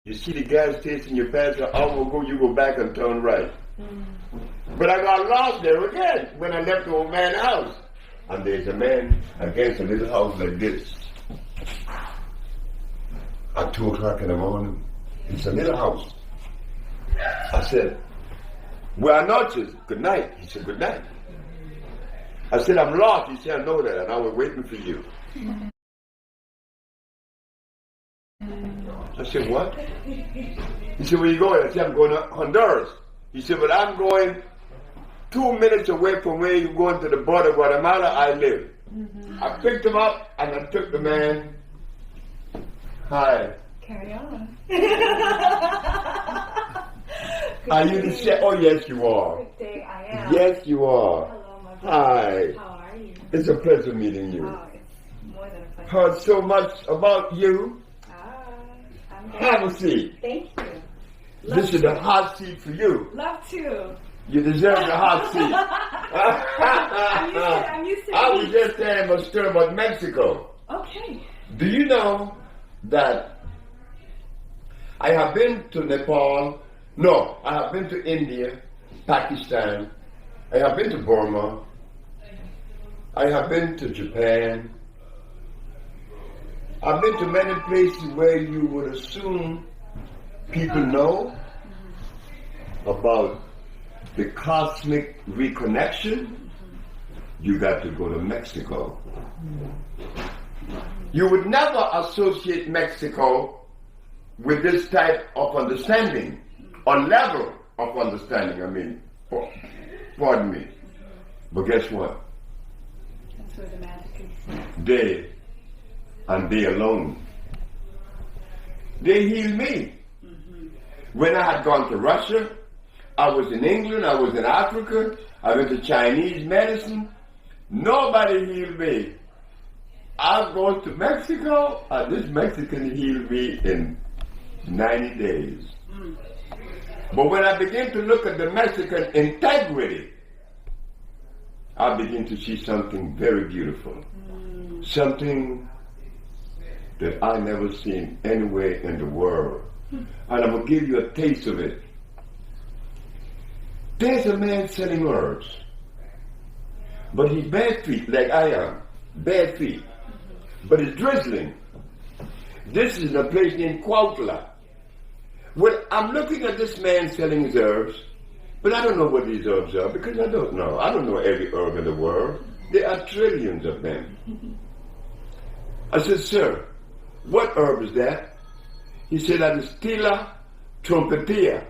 You see the gas station, you pass an hour ago, you go back and turn right. But I got lost there again when I left the old man's house. And there's a man against a little house like this. At 2 o'clock in the morning, it's a little house. I said, buenas noches, good night. He said, good night. I said, I'm lost. He said, I know that, and I was waiting for you. I said, what? He said, where you going? I said, I'm going to Honduras. He said, but I'm going 2 minutes away from where you're going to the border of Guatemala I live. I picked him up and I took the man. Hi. Carry on. Are you the chef? Oh, yes, you are. Good day, I am. Yes, you are. Hello, my brother. Hi. How are you? It's a pleasure meeting you. Oh, it's more than a pleasure. Heard so much about you. I'm good. Have a seat. Thank you. This is the hot seat for you. Love to. You deserve the hot seat. I'm used to I was just telling a story about Mexico. Okay. Do you know that I have been to Nepal? No, I have been to India, Pakistan. I have been to Burma. I have been to Japan. I've been to many places where you would assume people know about the cosmic reconnection. You got to go to Mexico. You would never associate Mexico with this type of understanding, or level of understanding, I mean, pardon me. But guess what? That's where the magic is. They, and they alone, they healed me. When I had gone to Russia, I was in England, I was in Africa, I went to Chinese medicine. Nobody healed me. I go to Mexico, and this Mexican healed me in 90 days. But when I begin to look at the Mexican integrity, I begin to see something very beautiful. Something that I never seen anywhere in the world. And I'm going to give you a taste of it. There's a man selling herbs, but he's bare feet like I am, bare feet, but it's drizzling. This is a place named Cuautla. Well, I'm looking at this man selling his herbs, but I don't know what these herbs are because I don't know. I don't know every herb in the world. There are trillions of them. I said, sir, what herb is that? He said, that is Tila trompetia.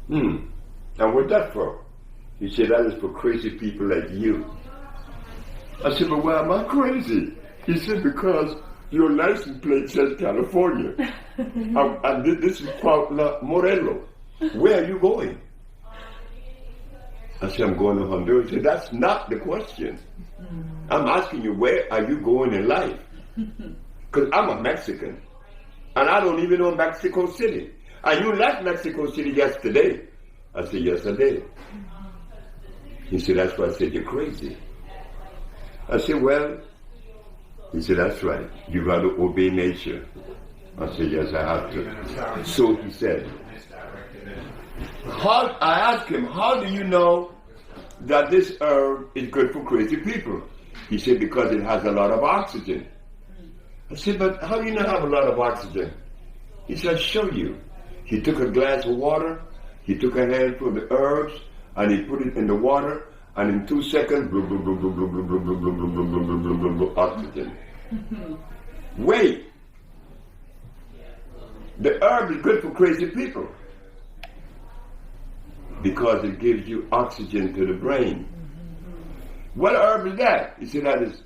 And what's that for? He said, that is for crazy people like you. I said, but why am I crazy? He said, because your license plate says California. and this is Cuautla, Morelos. Where are you going? I said, I'm going to Honduras. He said, that's not the question. I'm asking you, where are you going in life? Because I'm a Mexican. And I don't even know Mexico City. And you left Mexico City yesterday. I said, yes, I did. He said, that's why I said, you're crazy. I said, well, he said, that's right. You got to obey nature. I said, yes, I have to. So he said, I asked him, how do you know that this herb is good for crazy people? He said, because it has a lot of oxygen. I said, but how do you not have a lot of oxygen? He said, I'll show you. He took a glass of water, he took a handful of the herbs, and he put it in the water, and in 2 seconds, oxygen. Wait. The herb is good for crazy people because it gives you oxygen to the brain. What herb is that? He said, that is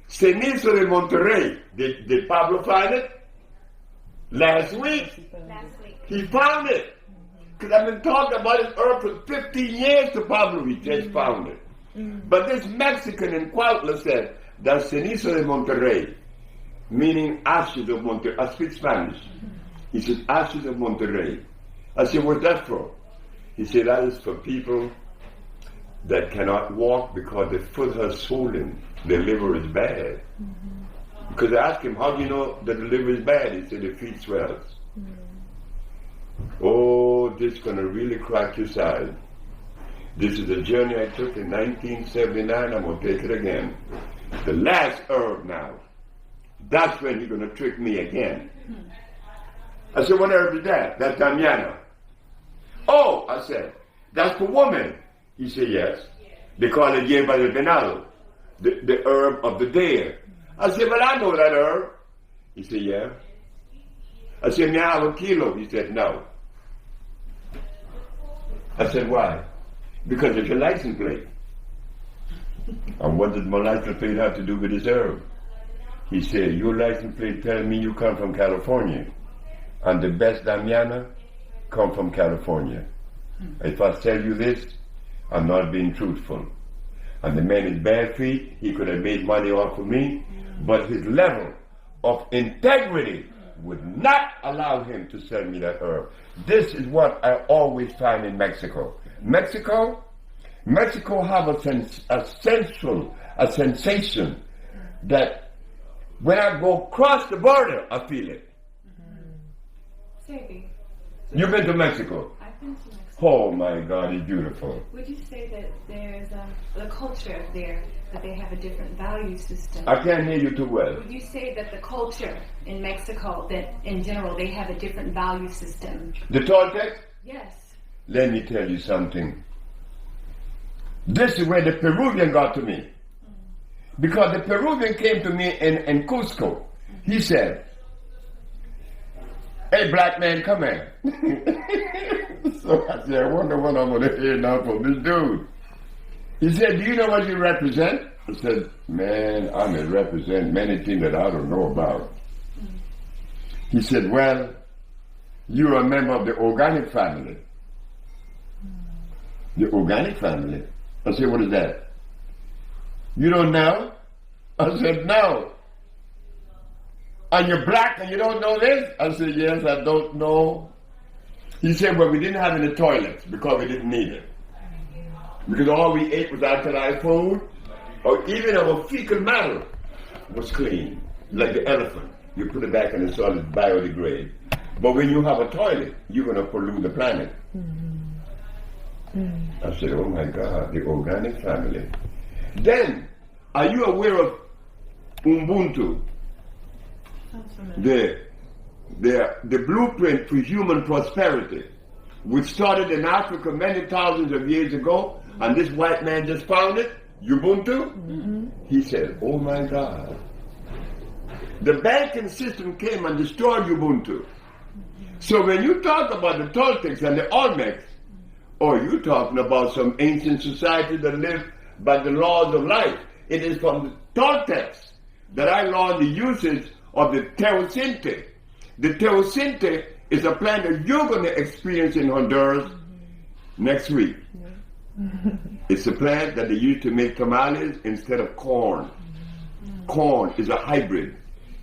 Cenizo de Monterrey. Did Pablo find it? Last week. He found it. Because I've been talking about this herb for 15 years to Pablo. He just found it. But this Mexican in Cuautla said, that's Cenizo de Monterrey, meaning ashes of Monterrey. I speak Spanish. He said, ashes of Monterrey. I said, what's that for? He said, that is for people that cannot walk because their foot has swollen. Their liver is bad. Because I asked him, how do you know that the liver is bad? He said, the feet swells. Oh, this is going to really crack your side. This is a journey I took in 1979. I'm going to take it again. The last herb now. That's when you're going to trick me again. I said, what herb is that? That's Damiana. Oh, I said, that's for women. He said, yes. They call it Yerba del Venado, the herb of the deer. I said, well, I know that herb. He said, yeah. I said, may I have a kilo? He said, no. I said, why? Because it's your license plate. And what does my license plate have to do with this herb? He said, your license plate tells me you come from California. And the best Damiana come from California. If I tell you this, I'm not being truthful. And the man is bare feet, he could have made money off of me, but his level of integrity would not allow him to sell me that herb. This is what I always find in Mexico. Mexico have a sensation that when I go across the border, I feel it. SEBI. You've been to Mexico? I've been to Mexico. Oh my God, it's beautiful. Would you say that there's the culture there, that they have a different value system? I can't hear you too well. Would you say that the culture in Mexico, that in general they have a different value system? The Toltecs? Yes. Let me tell you something. This is where the Peruvian got to me. Because the Peruvian came to me in Cusco. He said, hey, black man, come here. So I said, I wonder what I'm going to hear now from this dude. He said, do you know what you represent? I said, man, I may represent many things that I don't know about. He said, well, you're a member of the organic family. The organic family? I said, what is that? You don't know? I said, no. And you're black and you don't know this? I said, yes, I don't know. He said, well, we didn't have any toilets because we didn't need it. Because all we ate was alkaline food, or even our fecal matter was clean, like the elephant. You put it back in the soil, it's biodegrade. But when you have a toilet, you're going to pollute the planet. I said, oh my God, the organic family. Then, are you aware of Ubuntu? The blueprint for human prosperity, which started in Africa many thousands of years ago, and this white man just found it, Ubuntu. He said, oh my God. The banking system came and destroyed Ubuntu. So when you talk about the Toltecs and the Olmecs, or you talking about some ancient society that lived by the laws of life, it is from the Toltecs that I learned the usage of the teosinte. The teosinte is a plant that you're going to experience in Honduras next week. It's a plant that they use to make tamales instead of corn. Corn is a hybrid.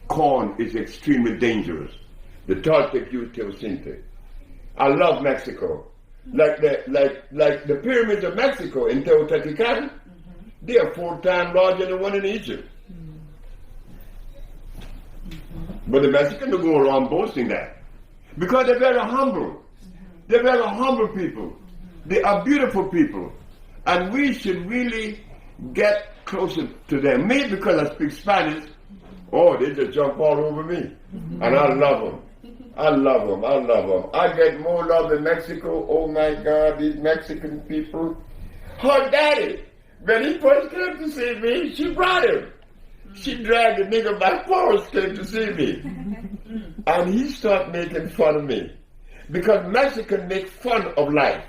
Corn is extremely dangerous. The Toltec use teosinte. I love Mexico. Like the pyramids of Mexico in Teotihuacan, they are 4 times larger than one in Egypt. But the Mexicans don't go around boasting that. Because they're very humble. They're very humble people. They are beautiful people. And we should really get closer to them. Me, because I speak Spanish, oh, they just jump all over me. And I love them. I love them. I love them. I get more love in Mexico. Oh my God, these Mexican people. Her daddy, when he first came to see me, she brought him. She dragged the nigga by force, came to see me. And he started making fun of me. Because Mexicans make fun of life.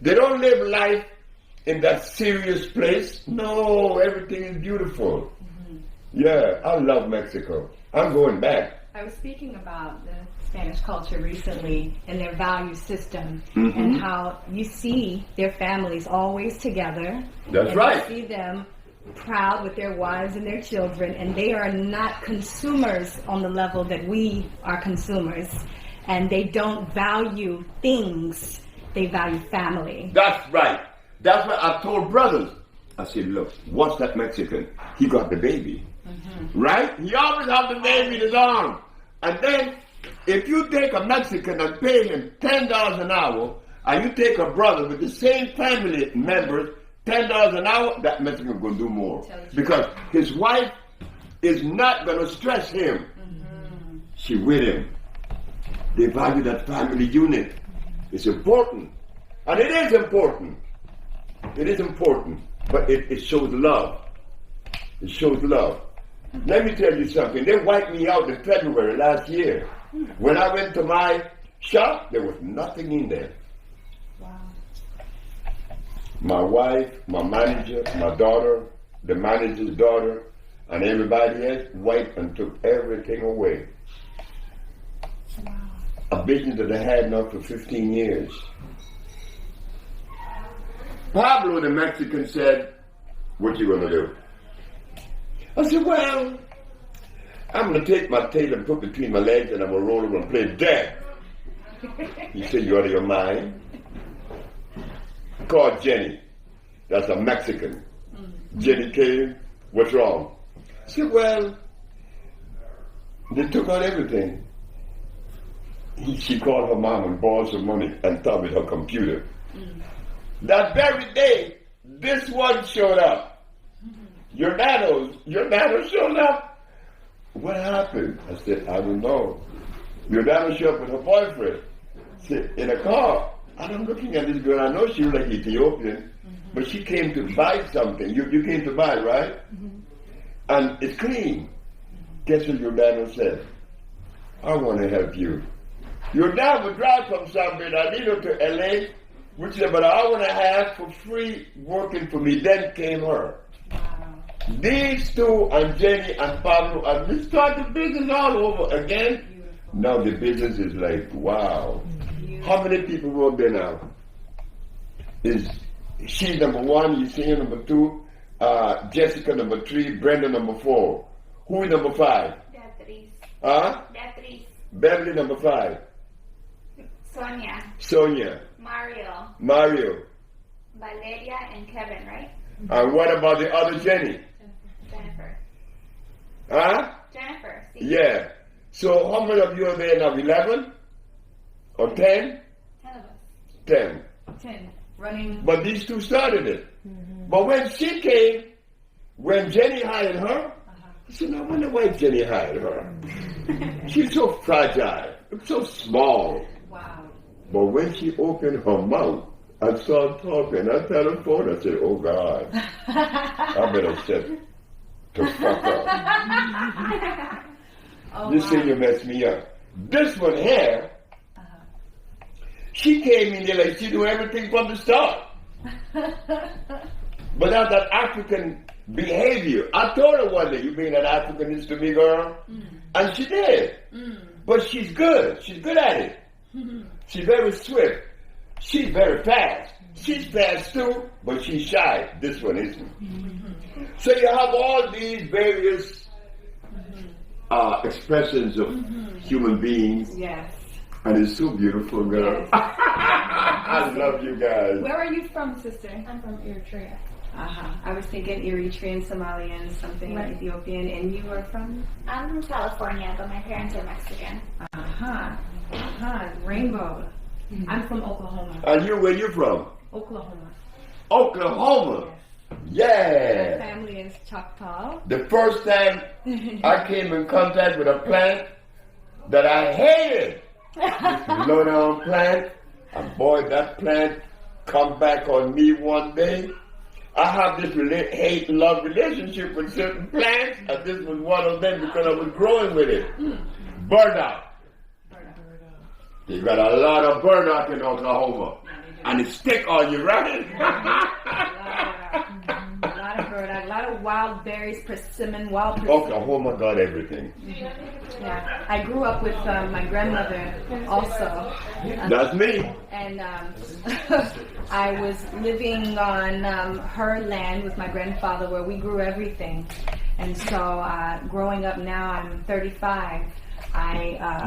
They don't live life in that serious place. No, everything is beautiful. Yeah, I love Mexico. I'm going back. I was speaking about the Spanish culture recently and their value system and how you see their families always together. That's right. You see them proud with their wives and their children, and they are not consumers on the level that we are consumers. And they don't value things, they value family. That's right. That's what I told brothers. I said, look, what's that Mexican? He got the baby. Right? He always have the name in his arm. And then, if you take a Mexican and pay him $10 an hour, and you take a brother with the same family members, $10 an hour, that Mexican going to do more. Because his wife is not going to stress him. She with him. They value that family unit. It's important. And it is important. It is important. But it shows love. It shows love. Let me tell you something. They wiped me out in February last year. When I went to my shop, there was nothing in there. Wow. My wife, my manager, my daughter, the manager's daughter, and everybody else wiped and took everything away. Wow. A business that I had now for 15 years. Pablo, the Mexican, said, "What you gonna do?" I said, "Well, I'm gonna take my tail and put between my legs and I'm gonna roll over and play dead." He said, "You out of your mind?" Called Jenny. That's a Mexican. Jenny came, "What's wrong?" I said, "Well, they took out everything." She called her mom and borrowed some money and told me her computer. That very day, this one showed up. Your nano showed up. What happened? I said, "I don't know." Your nano showed up with her boyfriend. Said, in a car. And I'm looking at this girl. I know she was like Ethiopian, but she came to buy something. You came to buy, right? And it's clean. Guess what your nano said? "I want to help you." Your dad would drive from San Bernardino to LA, which is about an hour and a half for free working for me. Then came her. Wow. These two and Jenny and Pablo, and we started business all over again. Beautiful. Now the business is like, wow. Beautiful. How many people work there now? Is she number one, you see her number two, Jessica number three, Brenda number four. Who is number five? Beatriz. Huh? Beatriz. Beverly number five. Sonia. Mario. Valeria and Kevin, right? And what about the other Jenny? Jennifer. Huh? Jennifer. See? Yeah. So how many of you are there now? 11? Or 10? 10 of us. 10. 10. Running. But these two started it. But when she came, when Jenny hired her, I said, "I wonder why Jenny hired her." She's so fragile, so small. Wow. But when she opened her mouth and started talking, I tell her phone, I said, "Oh God, I better shut the fuck up." Oh, This wow. thing you messed me up. This one here, she came in there like she knew everything from the start. But now that African behavior, I told her one day, "You being an Africanist to me, girl?" And she did. But she's good. She's good at it. She's very swift. She's very fast. She's fast too, but she's shy. This one isn't. So you have all these various expressions of human beings. Yes. And it's so beautiful, girl. Yes. I love you guys. Where are you from, sister? I'm from Eritrea. I was thinking Eritrean, Somalian, something Right. Ethiopian, and you are from? I'm from California, but my parents are Mexican. Rainbow. I'm from Oklahoma. And you, where you from? Oklahoma. Oklahoma. My Yeah. family is Choctaw. The first time I came in contact with a plant that I hated, this low down plant, and boy, that plant come back on me one day. I have this hate-love relationship with certain plants, and this was one of them because I was growing with it. Burdock. You got a lot of burdock in Oklahoma, and it stick on you, right? A lot of burdock, a lot of wild berries, persimmon, wild persimmon. Oklahoma got everything. Yeah, I grew up with my grandmother also. That's me. And I was living on her land with my grandfather where we grew everything. And so growing up now, I'm 35.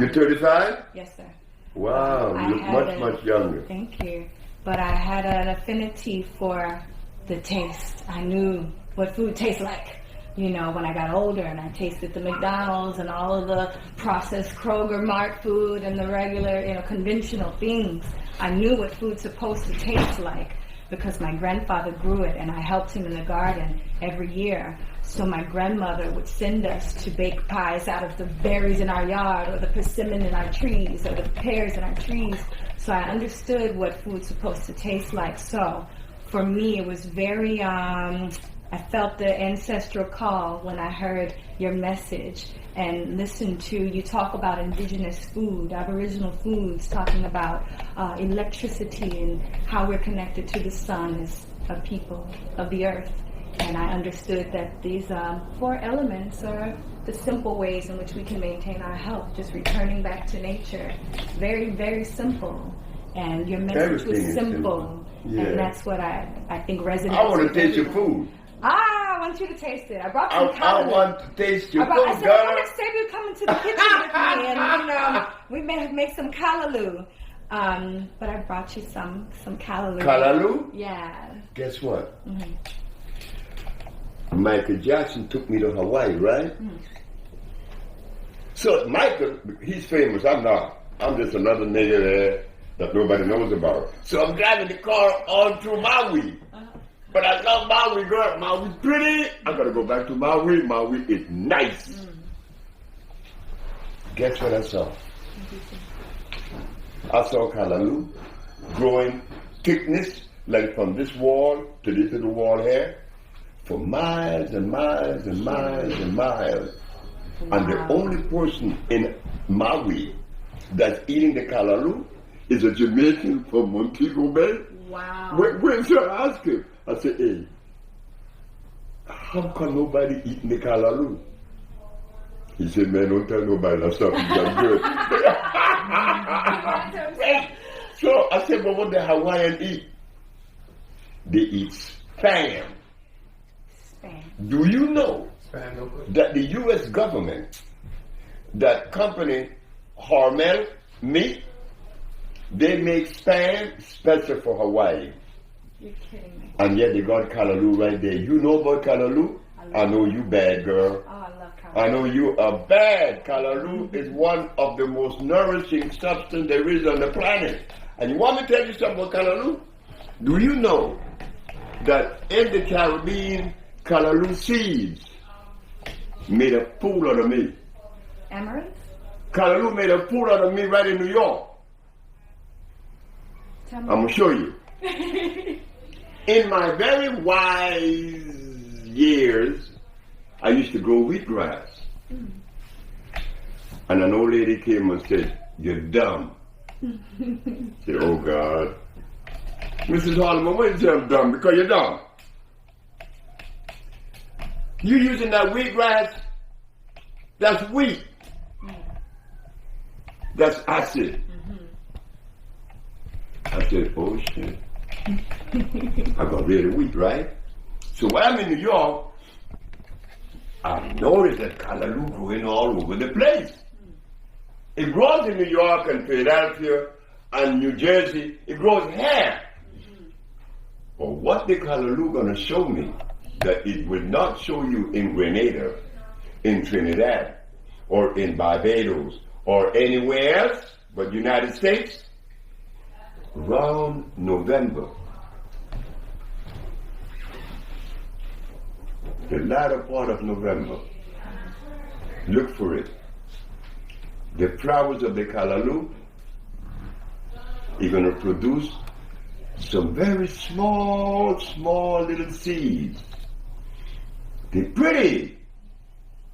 You're 35? Yes, sir. Wow, I you look had much younger. Thank you. But I had an affinity for the taste. I knew what food tastes like. You know, when I got older and I tasted the McDonald's and all of the processed Kroger Mart food and the regular, you know, conventional things, I knew what food's supposed to taste like because my grandfather grew it and I helped him in the garden every year. So my grandmother would send us to bake pies out of the berries in our yard or the persimmon in our trees or the pears in our trees. So I understood what food's supposed to taste like. So for me, it was very, I felt the ancestral call when I heard your message and listened to you talk about indigenous food, Aboriginal foods, talking about electricity and how we're connected to the sun as a people of the earth. And I understood that these 4 elements are the simple ways in which we can maintain our health, just returning back to nature. Very, very simple. And your message Everything was simple. Yeah. And that's what I think resonates. I want to with taste your everyone. food. I want you to taste it. I brought some I want to taste your I food, said, I girl. want to say you come into the kitchen with me and, you know, we may make some callaloo. But I brought you some callaloo. Callaloo? Yeah. Guess what? Mm-hmm. Michael Jackson took me to Hawaii, right? Mm. So Michael, he's famous. I'm not. I'm just another nigga there that nobody knows about. So I'm driving the car on through Maui. But I love Maui, girl. Maui's pretty. I gotta go back to Maui. Maui is nice. Mm. Guess what I saw? I saw callaloo growing thickness like from this wall to this little wall here for miles and miles and miles and miles. Wow. And the only person in Maui that's eating the callaloo is a Jamaican from Montego Bay. Wow. When so I asked him, I said, hey, how come nobody eating the callaloo? He said, man, don't tell nobody that stuff is that good. So I said, but what the Hawaiian eat? They eat spam. Do you know that the U.S. government, that company Hormel meat, they make spam special for Hawaii? You're kidding me. And yet they got callaloo right there. You know about callaloo? I know you bad, girl. Oh, I love callaloo. I know you are bad. Callaloo is one of the most nourishing substance there is on the planet. And you want me to tell you something about callaloo? Do you know that in the Caribbean, callaloo seeds made a fool out of me? Amaranth? Callaloo made a fool out of me right in New York. Tell me. I'm going to show you. In my very wise years, I used to grow wheatgrass. Mm. And an old lady came and said, you're dumb. I said, oh God. Mrs. Holloman, why you say I'm dumb? Because you're dumb. You using that wheatgrass, that's wheat. Mm. That's acid. Mm-hmm. I said, oh shit. I got rid of wheat, right? So when I'm in New York, I noticed that callaloo growing all over the place. It grows in New York and Philadelphia and New Jersey. It grows here. But what the callaloo gonna show me that it will not show you in Grenada, in Trinidad, or in Barbados, or anywhere else but United States? Around November, the latter part of November, look for it. The flowers of the callaloo are going to produce some very small little seeds. They're pretty.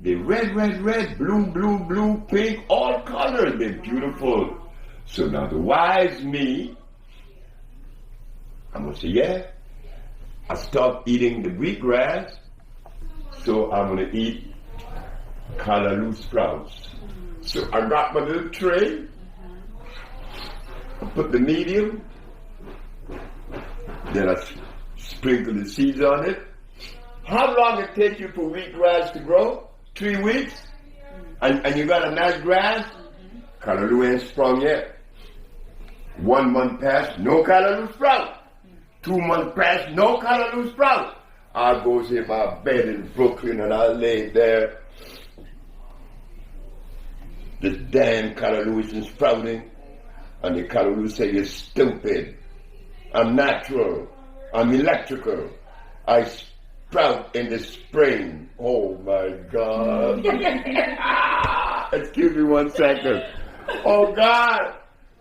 They're red, blue, pink, all colors. They're beautiful. So now the wise me, I'm going to say, yeah, I stopped eating the wheatgrass, so I'm going to eat callaloo sprouts. So I got my little tray, I put the medium, then I sprinkle the seeds on it. How long it takes you for wheatgrass to grow? 3 weeks? And you got a nice grass? Callaloo ain't sprung yet. 1 month passed, no callaloo sprout. 2 months passed, no callaloo sprout. I goes in my bed in Brooklyn and I lay there. This damn callaloo is sprouting. And the callaloo say, you're stupid. I'm natural. I'm electrical. I sprout in the spring. Oh my God. Excuse me 1 second. Oh God.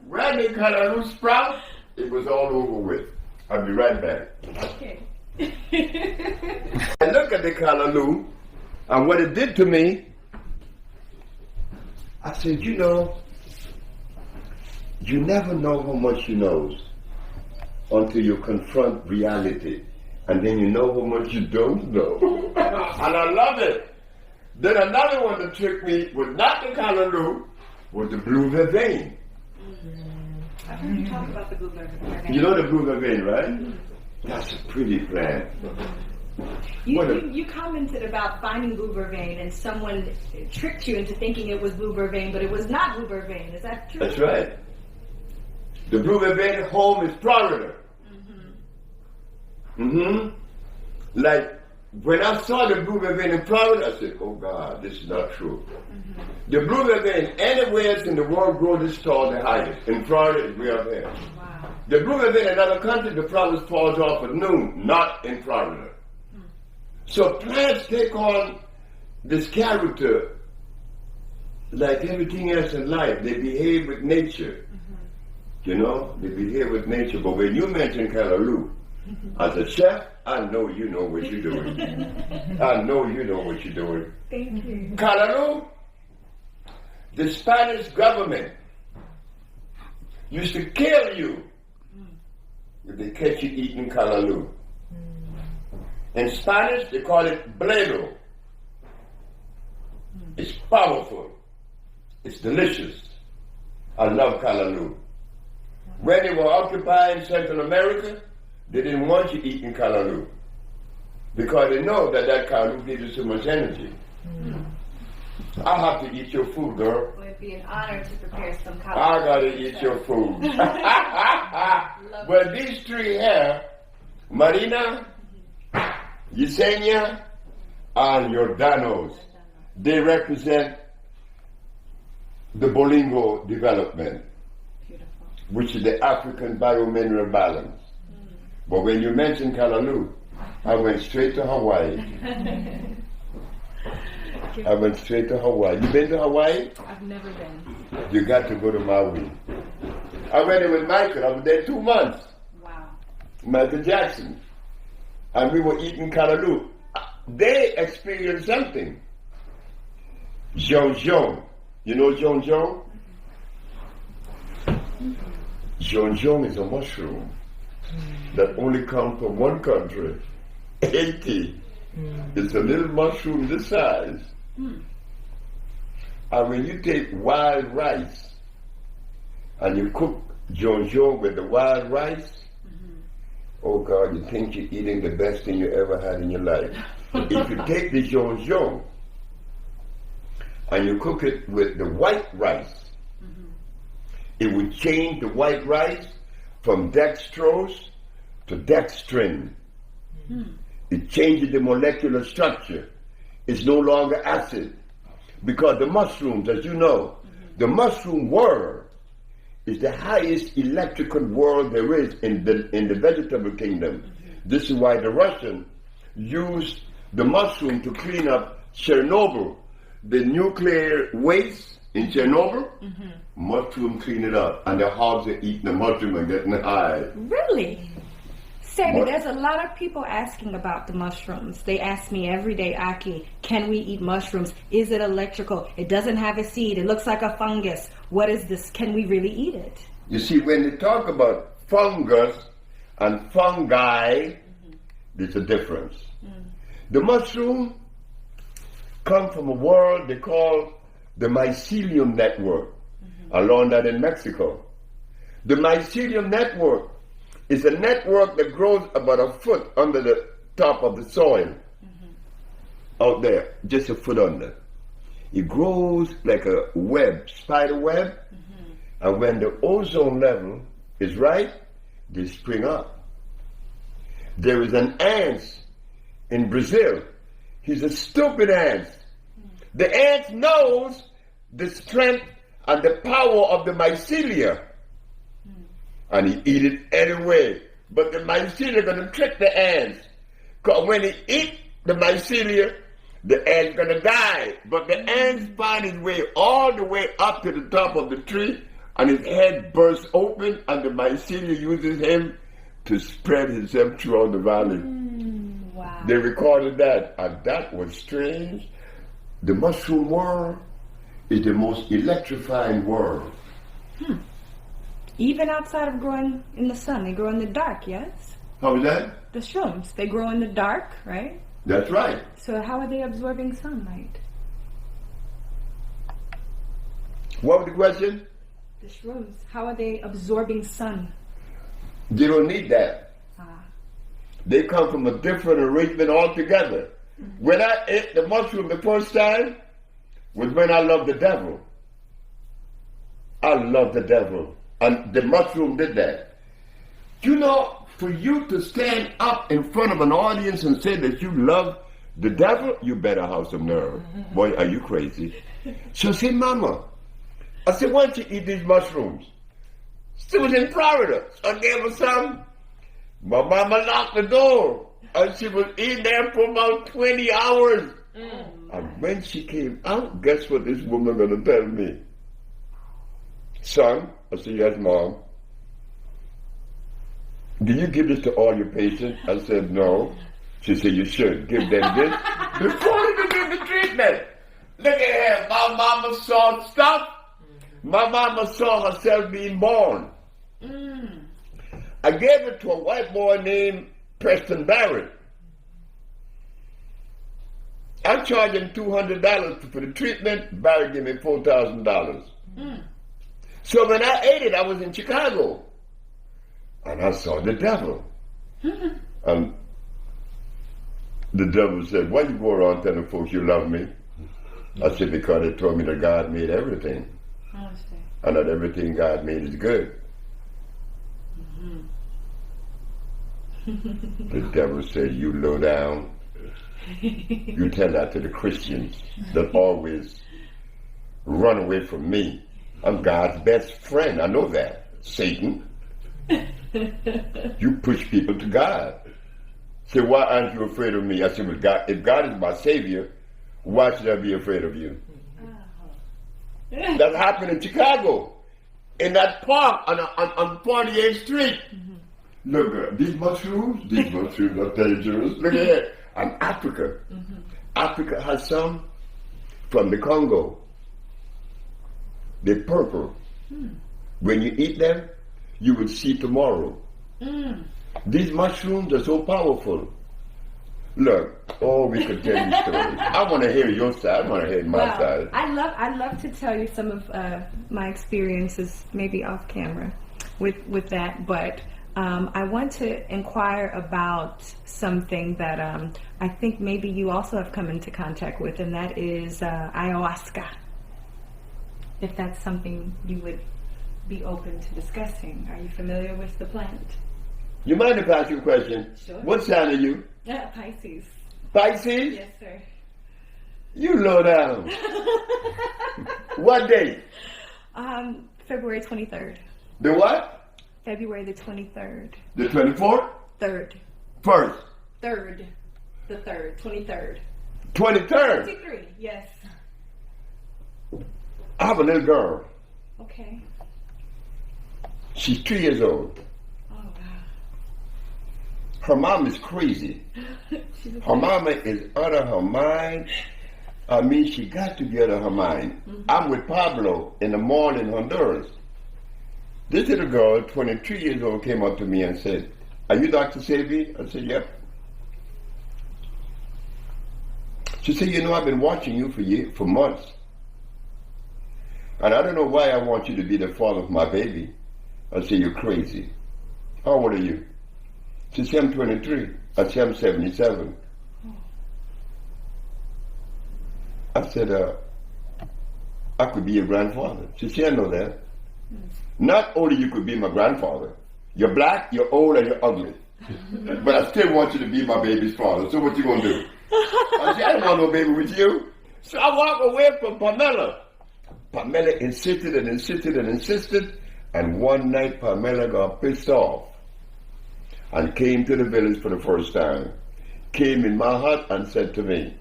When the callaloo sprout, it was all over with. I'll be right back. Okay. I look at the callaloo and what it did to me, I said, you know, you never know how much you know until you confront reality. And then you know how much you don't know. And I love it. Then another one that tricked me was not the callaloo, was the blue vervain. I've heard you talk about the blue vervain. You know the blue vervain, right? That's a pretty plant. You commented about finding blue vervain and someone tricked you into thinking it was blue vervain, but it was not blue vervain. Is that true? That's right. The blue vervain home is Florida. Like when I saw the blue vervain in Florida, I said, oh God, this is not true. The blue vervain anywhere else in the world grows this tall the highest. In Florida, it's way up there. Wow. The blue vervain in another country, the flowers falls off at noon, not in Florida. So plants take on this character like everything else in life. They behave with nature. You know, they behave with nature. But when you mention callaloo, as a chef, I know you know what you're doing. I know you know what you're doing. Thank you. Callaloo, the Spanish government used to kill you if they catch you eating callaloo. In Spanish, they call it bledo. It's powerful. It's delicious. I love callaloo. When they were occupying Central America, they didn't want you eating callaloo because they know that callaloo gives you so much energy. I'll have to eat your food, girl. Well, it'd be an honor to prepare some callaloo. I gotta eat your food. Well, these three here, Marina, Yesenia, and Jordanos, they represent the Bolingo development, which is the African biomineral balance. But when you mentioned callaloo, I went straight to Hawaii. I went straight to Hawaii. You been to Hawaii? I've never been. You got to go to Maui. I went there with Michael. I was there 2 months. Wow. Michael Jackson. And we were eating callaloo. They experienced something. Jonjon. You know jonjon? Jonjon is a mushroom that only comes from one country, Haiti. It's a little mushroom this size. And when you take wild rice and you cook jonjon with the wild rice, oh God, you think you're eating the best thing you ever had in your life. If you take the jonjon and you cook it with the white rice, it would change the white rice from dextrose to dextrin. It changes the molecular structure. It's no longer acid. Because the mushrooms, as you know, the mushroom world is the highest electrical world there is in the vegetable kingdom. This is why the Russians used the mushroom to clean up Chernobyl. The nuclear waste in Chernobyl, mushroom clean it up. And the hogs are eating the mushroom and getting high. Really? Sebi, there's a lot of people asking about the mushrooms. They ask me every day, Aki, can we eat mushrooms? Is it electrical? It doesn't have a seed. It looks like a fungus. What is this? Can we really eat it? You see, when they talk about fungus and fungi, there's a difference. The mushroom come from a world they call the mycelium network, along that in Mexico. The mycelium network is a network that grows about a foot under the top of the soil, out there, just a foot under. It grows like a web, spider web, and when the ozone level is right, they spring up. There is an ant in Brazil. He's a stupid ant. The ant knows the strength and the power of the mycelia. And he eat it anyway. But the mycelia going to trick the ants. Because when he eat the mycelia, the ant's going to die. But the ants find his way all the way up to the top of the tree, and his head bursts open, and the mycelia uses him to spread himself throughout the valley. Wow. They recorded that, and that was strange. The mushroom world is the most electrifying world. Even outside of growing in the sun, they grow in the dark, yes? How is that? The shrooms, they grow in the dark, right? That's right. So how are they absorbing sunlight? What was the question? The shrooms, how are they absorbing sun? They don't need that. They come from a different arrangement altogether. When I ate the mushroom the first time was when I loved the devil. I love the devil. And the mushroom did that. You know, for you to stand up in front of an audience and say that you love the devil, you better have some nerve. Boy, are you crazy? So I said, Mama, I said, why don't you eat these mushrooms? She was in Florida. So I gave her some. My mama locked the door. And she was in there for about 20 hours. And when she came out, guess what this woman gonna tell me? Son, I said, yes, Mom. Do you give this to all your patients? I said, no. She said, you should give them this before you begin the treatment. Look at her. My mama saw stuff. My mama saw herself being born. I gave it to a white boy named Preston Barrett. I charged him $200 for the treatment. Barrett gave me $4,000. So when I ate it, I was in Chicago. And I saw the devil. And the devil said, why you go around telling folks you love me? I said, because they told me that God made everything. And that everything God made is good. The devil said, you low down. You tell that to the Christians that always run away from me. I'm God's best friend. I know that. Satan. You push people to God. Say, why aren't you afraid of me? I said, well, God, if God is my Savior, why should I be afraid of you? That happened in Chicago. In that park on 48th Street. Look, these mushrooms are dangerous. Look at that. And Africa. Africa has some from the Congo. They're purple. When you eat them, you will see tomorrow. These mushrooms are so powerful. Look, we could tell you stories. I want to hear your side. I want to hear my side. I'd love to tell you some of my experiences, maybe off camera, with that. But I want to inquire about something that I think maybe you also have come into contact with, and that is ayahuasca. If that's something you would be open to discussing. Are you familiar with the plant? You mind if I ask you a question? Sure. What sign are you? Pisces. Pisces? Yes, sir. You low down. What date? February 23rd. The what? February the 23rd. The 24th? Third. First? Third. The 3rd. 23rd. 23rd? 23, yes. I have a little girl. Okay. She's 3 years old. Oh, wow. Her mom is crazy. Her mama is out of her mind. I mean, she got to be out of her mind. I'm with Pablo in the mall in Honduras. This little girl, 23 years old, came up to me and said, are you DR.SEBI? I said, yep. She said, you know, I've been watching you for months. And I don't know why I want you to be the father of my baby. I said, you're crazy. How old are you? She said, I'm 23. I said, I'm 77. I said, I could be your grandfather. She said, I know that. Not only you could be my grandfather, you're black, you're old, and you're ugly. But I still want you to be my baby's father. So what you gonna do? I said, I don't want no baby with you. So I walk away from Pamela. Pamela insisted and insisted and insisted. And one night Pamela got pissed off and came to the village for the first time. Came in my hut and said to me,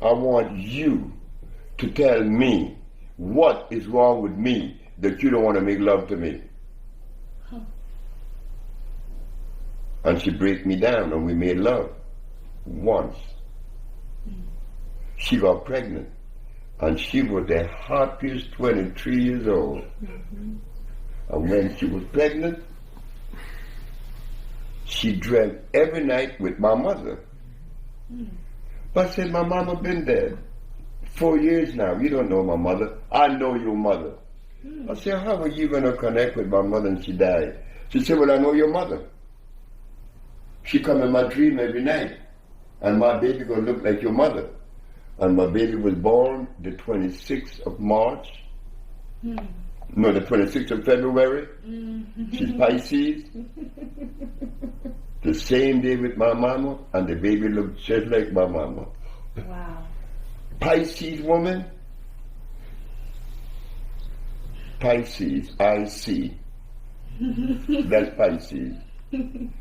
I want you to tell me what is wrong with me that you don't want to make love to me. And she break me down and we made love once. She got pregnant and she was the happiest 23 years old. And when she was pregnant, she dreamt every night with my mother. But I said, my mama been dead 4 years now. You don't know my mother. I know your mother. I said, how are you going to connect with my mother and she died? She said, well, I know your mother. She come in my dream every night. And my baby going to look like your mother. And my baby was born the 26th of March. No, the 26th of February. She's Pisces. The same day with my mama, and the baby looked just like my mama. Wow. Pisces woman. Pisces, I see. That's Pisces.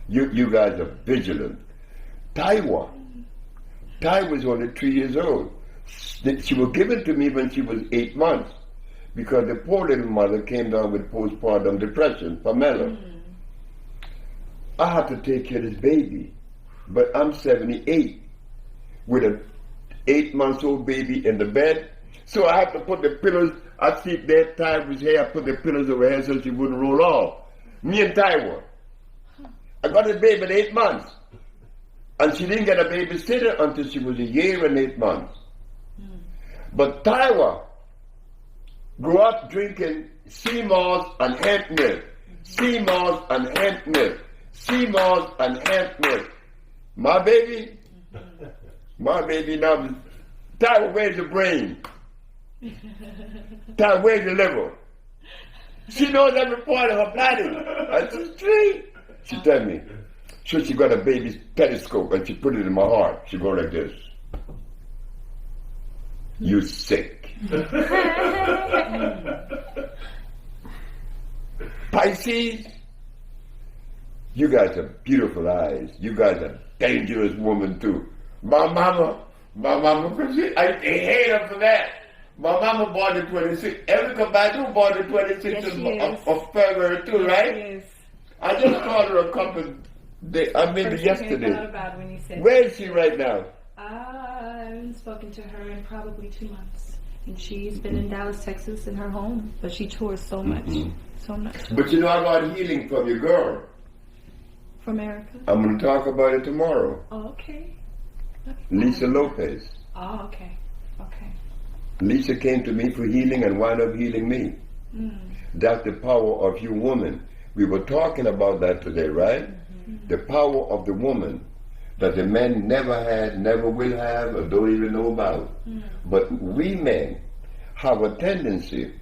You guys are vigilant. Taiwa was only 3 years old. She was given to me when she was 8 months because the poor little mother came down with postpartum depression, Pamela. I have to take care of this baby, but I'm 78 with an 8-month-old baby in the bed, so I have to put the pillows. I sleep there, Taiwa's hair. I put the pillows over her so she wouldn't roll off. Me and Taiwa. I got this baby at 8 months. And she didn't get a babysitter until she was 1 year and 8 months. But Taiwa grew up drinking sea moss and hemp milk. Sea moss and hemp milk. Sea moss and hemp milk. My baby now, Taiwa, where's the brain? Taiwa, where's the liver? She knows every part of her body. I said, "Tree." She tell me. So she got a baby's telescope and she put it in my heart. She go like this. You sick. Pisces, you guys have beautiful eyes. You guys are dangerous woman too. My mama, I hate her for that. My mama born the 26th. Erica Badu born the 26th of February too, right? Yes. I just called her a couple days, yesterday. About when you said Where is she right now? I haven't spoken to her in probably 2 months. And she's been in Dallas, Texas in her home. But she tours so much. So much. But you know I got healing from your girl. From America? I'm going to talk about it tomorrow. Oh, okay. Lisa Lopez. Oh, okay. Okay. Lisa came to me for healing and wound up healing me. That's the power of you women. We were talking about that today, right? The power of the woman that the men never had, never will have, or don't even know about. But we men have a tendency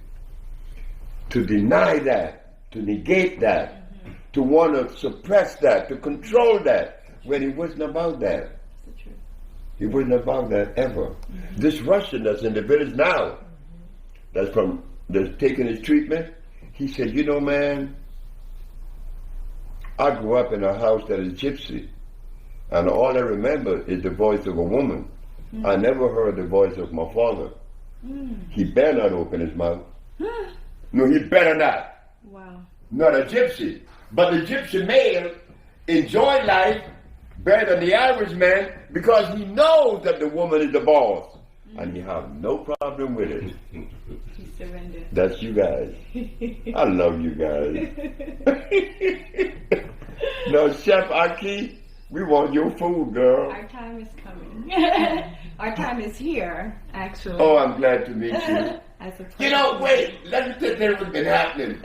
to deny that, to negate that, to want to suppress that, to control that, when it wasn't about that. It wasn't about that ever. This Russian that's in the village now, that's taking his treatment, he said, you know, man, I grew up in a house that is gypsy, and all I remember is the voice of a woman. I never heard the voice of my father. He better not open his mouth. No, he better not. Wow. Not a gypsy. But the gypsy male enjoy life better than the average man because he knows that the woman is the boss. And he have no problem with it. He surrendered. That's you guys. I love you guys. Now, Chef Aki, we want your food, girl. Our time is coming. Our time is here, actually. Oh, I'm glad to meet you. You know, wait, let me tell you what's been happening.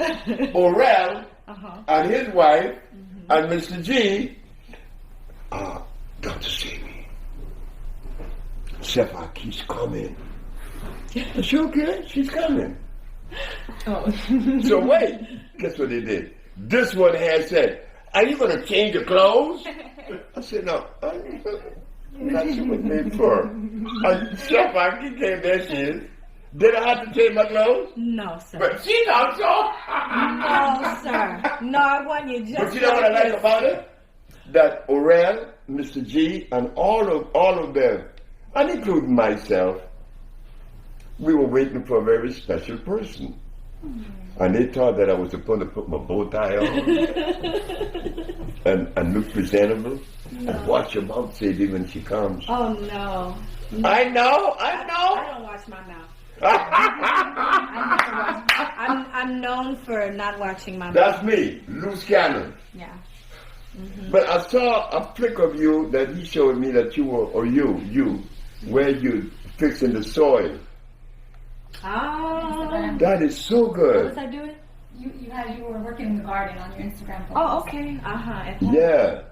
Orel and his wife and Mr. G, DR.SEBI. Chef Aki's coming. Is she okay? She's coming. Oh. So wait, guess what they did? This one had said, are you going to change your clothes? I said, no, that's what it was made for. And Chef Anki came there, she is. Did I have to change my clothes? No, sir. But she thought so. No, sir. No, I want you just. But you know what I like about it? That Orel, Mr. G, and all of them, and including myself, we were waiting for a very special person. And they thought that I was supposed to put my bow tie on and look presentable. No. And watch your mouth, Sadie, when she comes. Oh, no. I know. I don't watch my mouth. I'm known for not watching my mouth. That's me, loose cannon. Yeah. But I saw a flick of you that he showed me that you were, or you, where you fixing the soil. Oh. That is so good. What was I doing? You were working in the garden on your Instagram post. Oh, okay. Yeah.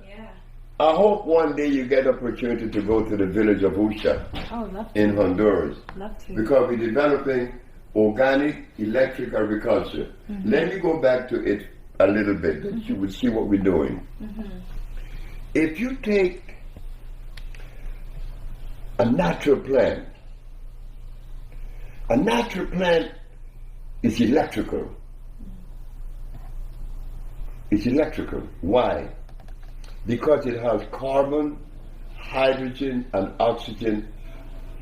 I hope one day you get opportunity to go to the village of Usha in Honduras. Love to. Because we're developing organic electric agriculture. Let me go back to it a little bit, that you will see what we're doing. If you take a natural plant is electrical. It's electrical. Why? Because it has carbon, hydrogen, and oxygen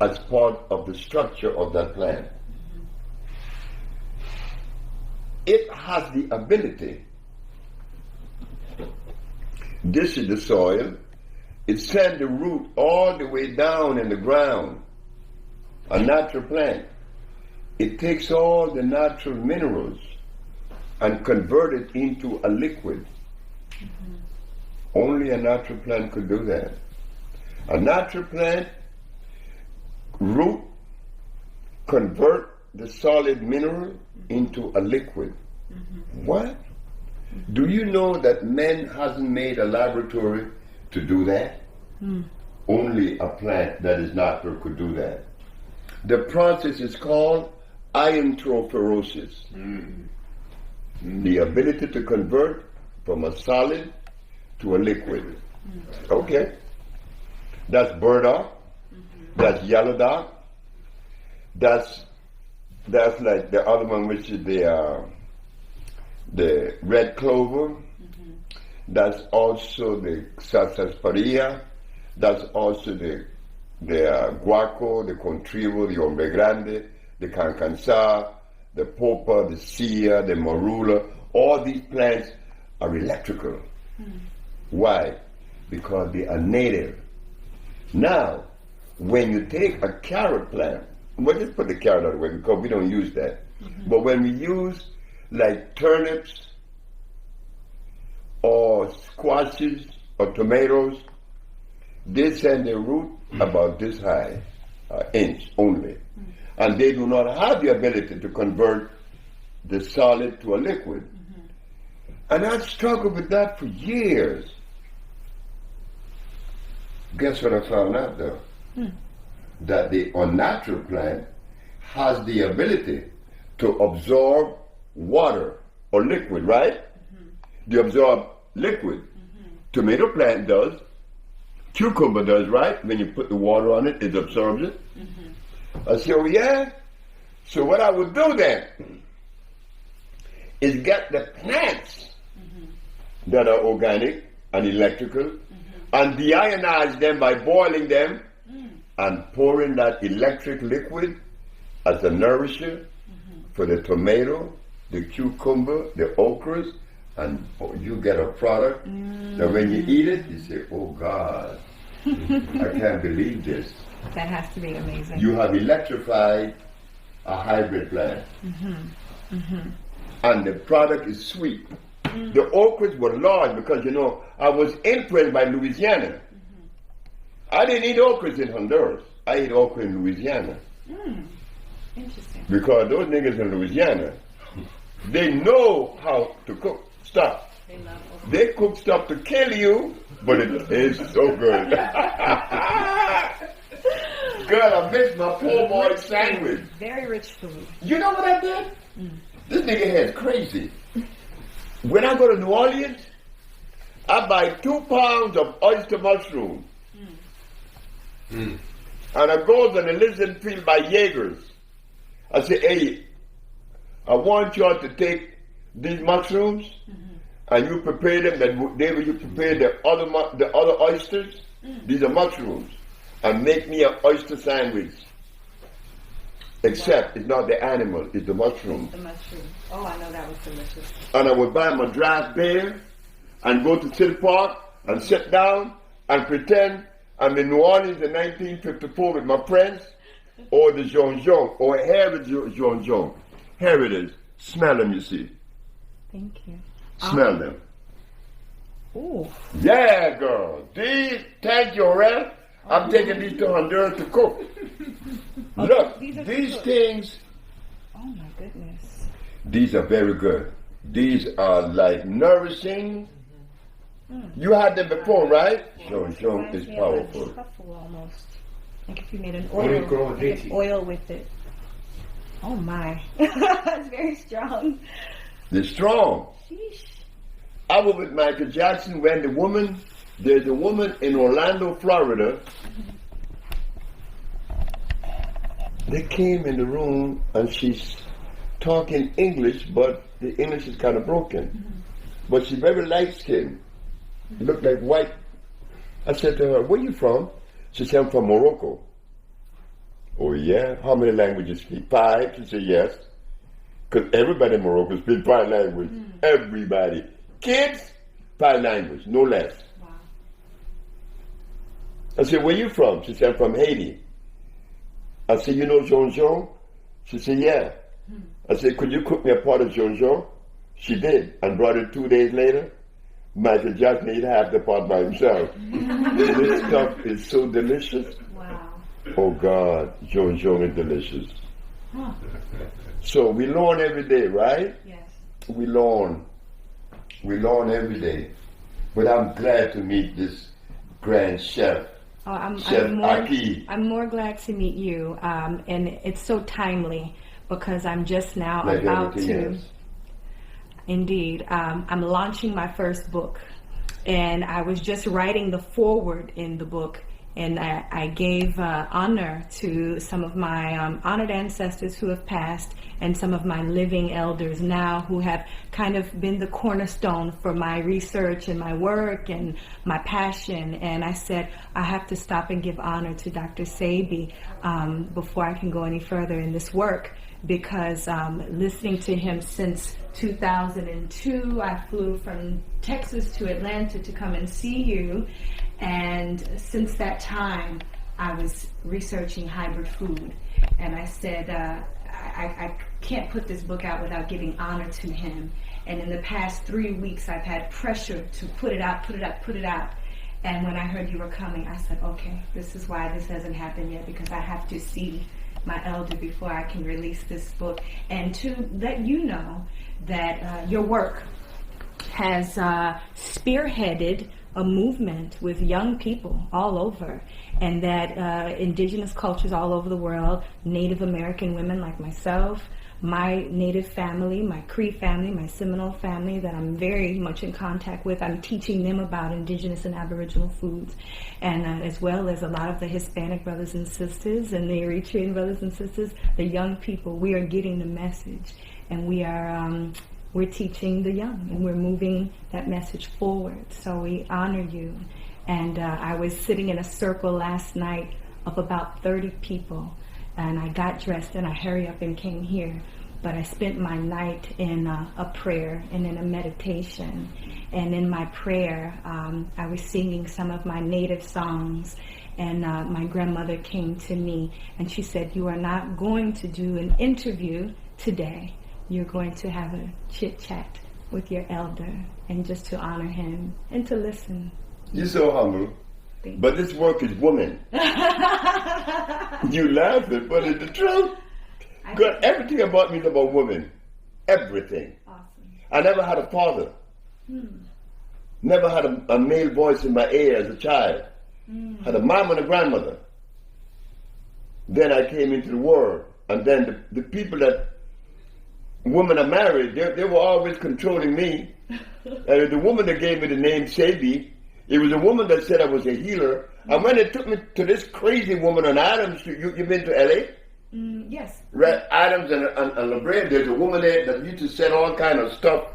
as part of the structure of that plant. It has the ability. This is the soil. It sends the root all the way down in the ground. A natural plant. It takes all the natural minerals and convert it into a liquid. Only a natural plant could do that. A natural plant root convert the solid mineral into a liquid. What? Do you know that man hasn't made a laboratory to do that? Only a plant that is natural could do that. The process is called iontrophoresis. The ability to convert from a solid to a liquid. Okay. That's burdock. That's yellow dock. That's like the other one, which is the red clover. That's also the sarsaparilla. That's also the guaco, the contrivo, the hombre grande, the cancansa, the popa, the sia, the marula. All these plants are electrical. Why? Because they are native. Now, when you take a carrot plant, we'll just put the carrot out of the way because we don't use that. But when we use like turnips or squashes or tomatoes, they send their root about this high, inch only. And they do not have the ability to convert the solid to a liquid. And I struggled with that for years. Guess what I found out though? That the unnatural plant has the ability to absorb water or liquid, right? They absorb liquid. Tomato plant does. Cucumber does, right? When you put the water on it, it absorbs it. I said, oh yeah? So what I would do then is get the plants that are organic and electrical and deionize them by boiling them and pouring that electric liquid as a nourisher for the tomato, the cucumber, the okras, and you get a product that when you eat it, you say, oh God, I can't believe this. That has to be amazing. You have electrified a hybrid plant. And the product is sweet. The okras were large because, you know, I was influenced by Louisiana. I didn't eat okras in Honduras. I ate okra in Louisiana. Interesting. Because those niggas in Louisiana, they know how to cook stuff. They love okra. They cook stuff to kill you, but it is so good. Girl, I missed my poor boy sandwich. Very rich food. You know what I did? This nigga head's crazy. When I go to New Orleans, I buy 2 pounds of oyster mushroom. And I goes on a listen field by Jaegers. I say, hey, I want y'all to take these mushrooms and you prepare them. That David, you prepare the other oysters. These are mushrooms, and make me an oyster sandwich. Except it's not the animal, it's the mushroom. The mushroom. Oh, I know that was delicious. And I would buy my draft beer and go to City Park and sit down and pretend I'm in New Orleans in 1954 with my friends, or the Jean Jean, or here is Jean Jean. Here it is. Smell them, you see. Thank you. Smell them. Ooh. Yeah, girl. Thank you, Ralph. I'm taking these to Honduras to cook. Look, these things. Oh my goodness. These are very good. These are like nourishing. You had them before, right? Jean Jean is powerful. Truffle almost. Like if you made an oil with it. Oh my. It's very strong. They're strong. Sheesh. I was with Michael Jackson when there's a woman in Orlando, Florida. They came in the room and she's talking English, but the English is kind of broken. But she's very light skinned. Looked like white. I said to her, where you from? She said, I'm from Morocco. Oh yeah? How many languages you speak? 5? She said, yes. Because everybody in Morocco speaks 5 languages. Everybody. Kids, 5 languages, no less. Wow. I said, where you from? She said, I'm from Haiti. I said, you know Jean Jean? She said, yeah. I said, could you cook me a pot of Jean Jean? She did, and brought it 2 days later. Michael Jackson ate half the pot by himself. This stuff is so delicious. Wow. Oh God, Jean Jean is delicious. Huh. So we learn every day, right? Yes. We learn. We learn every day. But I'm glad to meet this grand chef. Oh, Chef Aki. I'm more glad to meet you, and it's so timely because I'm just now Like about everything to. else. Indeed, I'm launching my first book, and I was just writing the foreword in the book, and I gave honor to some of my honored ancestors who have passed, and some of my living elders now who have kind of been the cornerstone for my research and my work and my passion. And I said, I have to stop and give honor to DR.SEBI before I can go any further in this work, because listening to him since 2002, I flew from Texas to Atlanta to come and see you, and since that time I was researching hybrid food, and I said I can't put this book out without giving honor to him. And in the past 3 weeks I've had pressure to put it out. And when I heard you were coming, I said, okay, this is why this hasn't happened yet, because I have to see my elder before I can release this book, and to let you know that your work has spearheaded a movement with young people all over, and that indigenous cultures all over the world, Native American women like myself, my Native family, my Cree family, my Seminole family that I'm very much in contact with, I'm teaching them about indigenous and Aboriginal foods, and as well as a lot of the Hispanic brothers and sisters and the Eritrean brothers and sisters, the young people. We are getting the message, and we're teaching the young, and we're moving that message forward. So we honor you. And I was sitting in a circle last night of about 30 people, and I got dressed and I hurried up and came here. But I spent my night in a prayer and in a meditation. And in my prayer, I was singing some of my native songs. And my grandmother came to me and she said, you are not going to do an interview today. You're going to have a chit-chat with your elder, and just to honor him and to listen. You're so humble. But this work is woman. You laughing, but it's the truth. Because everything about me is about women. Everything. Awesome. I never had a father. Never had a male voice in my ear as a child. Had a mom and a grandmother. Then I came into the world. And then the people that women are married, they were always controlling me. And the woman that gave me the name SEBI, it was a woman that said I was a healer. And when they took me to this crazy woman on Adams Street, you been to L.A.? Yes. Right, Adams and La Brea, there's a woman there that used to sell all kind of stuff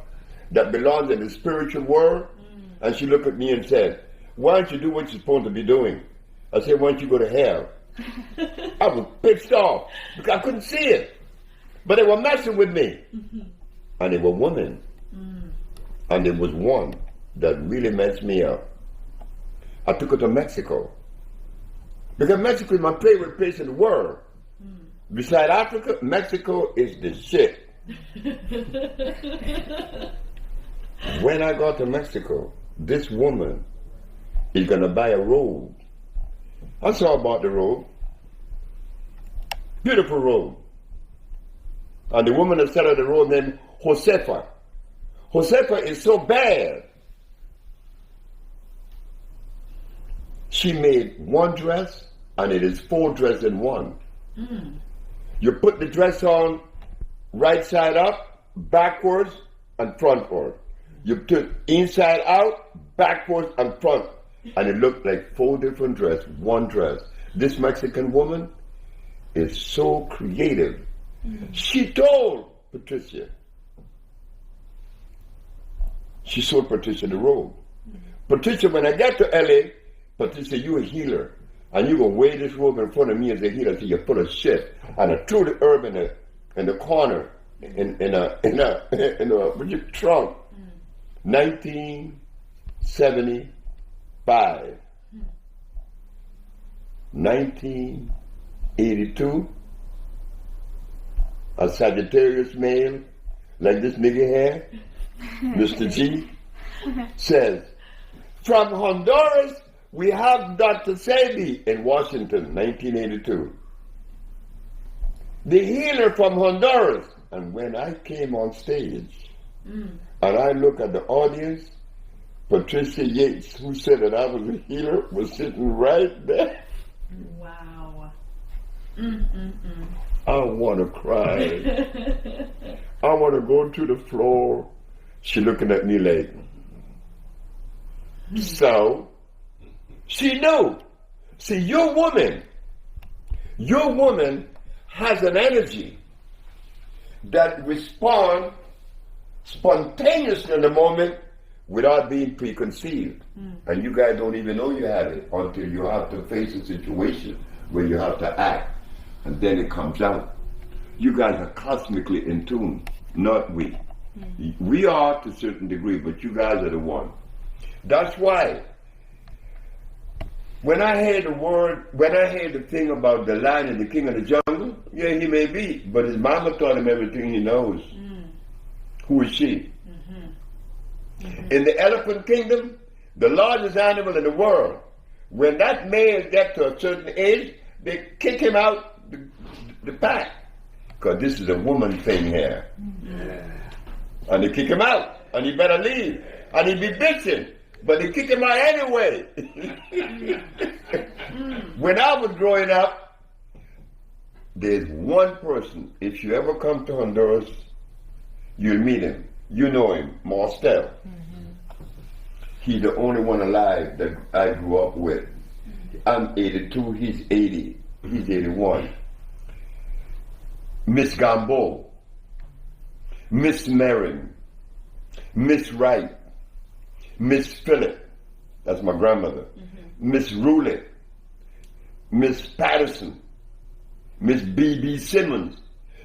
that belongs in the spiritual world. And she looked at me and said, why don't you do what you're supposed to be doing? I said, why don't you go to hell? I was pissed off because I couldn't see it. But they were messing with me. And they were women. And there was one that really messed me up. I took her to Mexico. Because Mexico is my favorite place in the world. Beside Africa, Mexico is the shit. When I got to Mexico, this woman is going to buy a robe. I saw about the robe. Beautiful robe. And the woman that selling the robe named Josefa. Josefa is so bad. She made one dress, and it is 4 dresses in one. You put the dress on right side up, backwards, and frontward. You took inside out, backwards, and front. And it looked like 4 different dresses, one dress. This Mexican woman is so creative. She told Patricia. She sold Patricia the robe. Patricia, when I get to L.A., Patricia, you a healer. And you're going to wear this robe in front of me as a healer until you put a shit. And I threw the herb in the corner, in a trunk. 1975. 1982. A Sagittarius male, like this nigga here, Mr. G, says, from Honduras, we have DR.SEBI in Washington, 1982. The healer from Honduras. And when I came on stage, and I look at the audience, Patricia Yates, who said that I was a healer, was sitting right there. Wow. I want to cry. I want to go to the floor. She looking at me like, so she knew. See, your woman has an energy that responds spontaneously in the moment without being preconceived. And you guys don't even know you have it until you have to face a situation where you have to act. And then it comes out. You guys are cosmically in tune, not we. We are to a certain degree, but you guys are the one. That's why when I heard the thing about the lion and the king of the jungle, yeah, he may be, but his mama taught him everything he knows. Who is she? In the elephant kingdom, the largest animal in the world, when that male gets to a certain age, they kick him out the pack. Because this is a woman thing here. And they kick him out, and he better leave. And he be bitching, but they kick him out anyway. When I was growing up, there's one person, if you ever come to Honduras, you'll meet him. You know him, Marcel. He's the only one alive that I grew up with. I'm 82, he's 80, he's 81. Miss Gambo, Miss Marin, Miss Wright, Miss Phillip, that's my grandmother, Miss Roulette, Miss Patterson, Miss B.B. Simmons.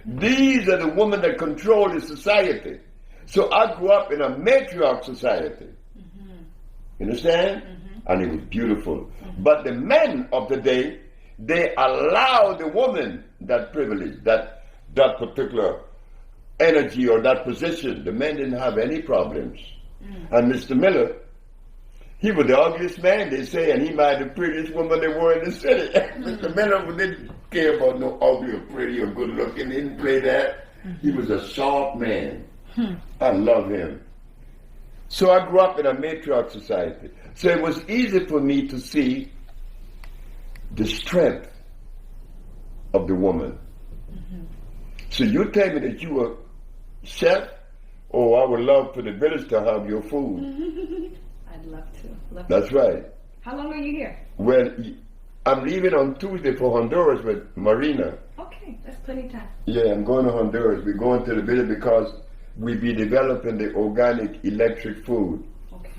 These are the women that control the society. So I grew up in a matriarch society. You understand? And it was beautiful. But the men of the day, they allowed the woman that privilege, that particular energy or that position. The men didn't have any problems. And Mr. Miller, he was the ugliest man, they say, and he married the prettiest woman there were in the city. Mr. Miller didn't care about no ugly or pretty or good looking. He didn't play that. He was a sharp man. I love him. So I grew up in a matriarch society. So it was easy for me to see the strength of the woman. So you tell me that you were chef Oh, I would love for the village to have your food. I'd love to. That's right. How long are you here? Well, I'm leaving on Tuesday for Honduras with Marina. Okay, that's plenty of time. Yeah, I'm going to Honduras. We're going to the village because we be developing the organic electric food. Okay.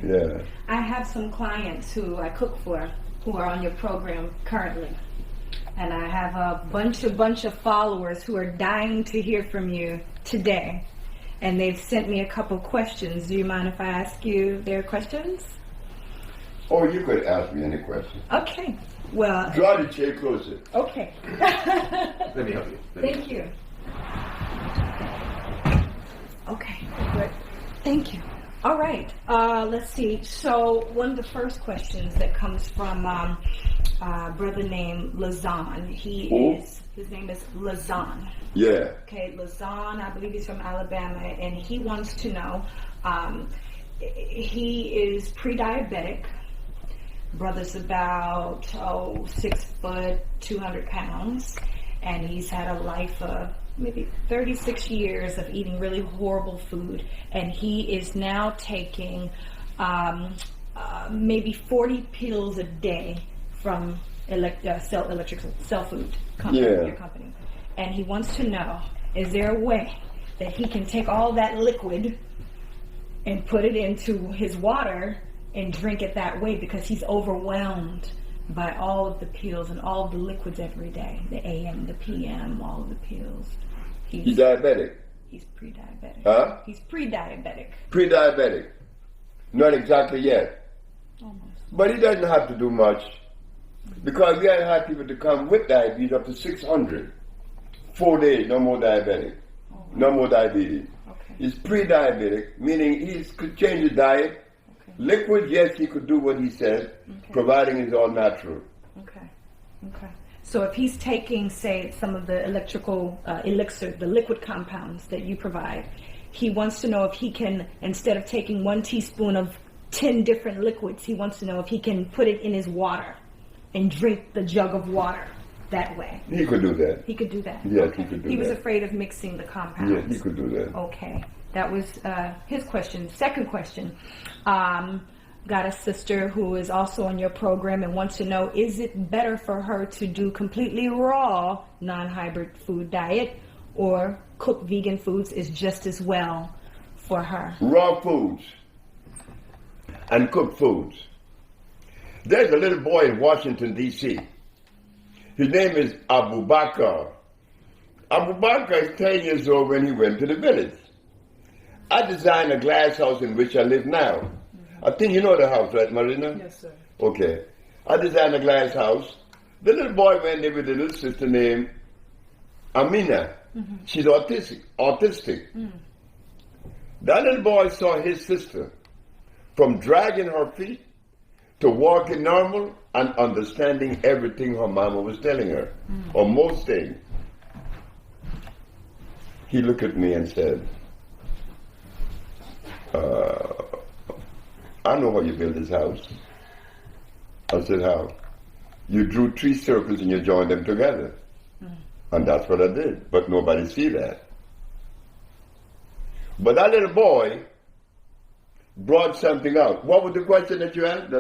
Yeah. I have some clients who I cook for who are on your program currently. And I have a bunch of followers who are dying to hear from you today. And they've sent me a couple questions. Do you mind if I ask you their questions? Oh, you could ask me any question. Okay. Well. Draw the chair closer. Okay. Let me help you. Thank you. Okay. Good. Thank you. All right. Let's see. So one of the first questions that comes from a brother named Lazan. His name is Lazan. Yeah. Okay, Lazan, I believe he's from Alabama, and he wants to know, he is pre-diabetic. Brother's about 6 foot, 200 pounds, and he's had a life of maybe 36 years of eating really horrible food, and he is now taking maybe 40 pills a day from Cell Food company, your company. And he wants to know, is there a way that he can take all that liquid and put it into his water and drink it that way, because he's overwhelmed by all of the pills and all of the liquids every day, the AM, the PM, all of the pills. He's diabetic? He's pre-diabetic. Huh? He's pre-diabetic. Pre-diabetic. Not exactly yet. Almost. But he doesn't have to do much, because we have had people to come with diabetes up to 600. 4 days, no more diabetic. Oh, wow. No more diabetes. Okay. He's pre-diabetic, meaning he could change his diet. Okay. Liquid, yes, he could do what he said, providing it's all natural. Okay. So if he's taking, say, some of the electrical elixir, the liquid compounds that you provide, he wants to know if he can, instead of taking 1 teaspoon of 10 different liquids, he wants to know if he can put it in his water and drink the jug of water that way. He could do that. He could do that? Yes, okay. he could do that. He was afraid of mixing the compounds. Yes, he could do that. Okay. That was his question. Second question. Got a sister who is also on your program and wants to know, is it better for her to do completely raw, non-hybrid food diet, or cook vegan foods is just as well for her? Raw foods and cooked foods. There's a little boy in Washington, D.C. His name is Abu Bakr. Abu Bakr is 10 years old when he went to the village. I designed a glass house in which I live now. I think you know the house, right, Marina? Yes, sir. Okay. I designed a glass house. The little boy went there with a little sister named Amina. She's autistic. That little boy saw his sister from dragging her feet to walking normal and understanding everything her mama was telling her, or most things. He looked at me and said, I know how you build this house. I said, how? You drew 3 circles and you joined them together. And that's what I did, but nobody see that. But that little boy brought something out. What was the question that you asked?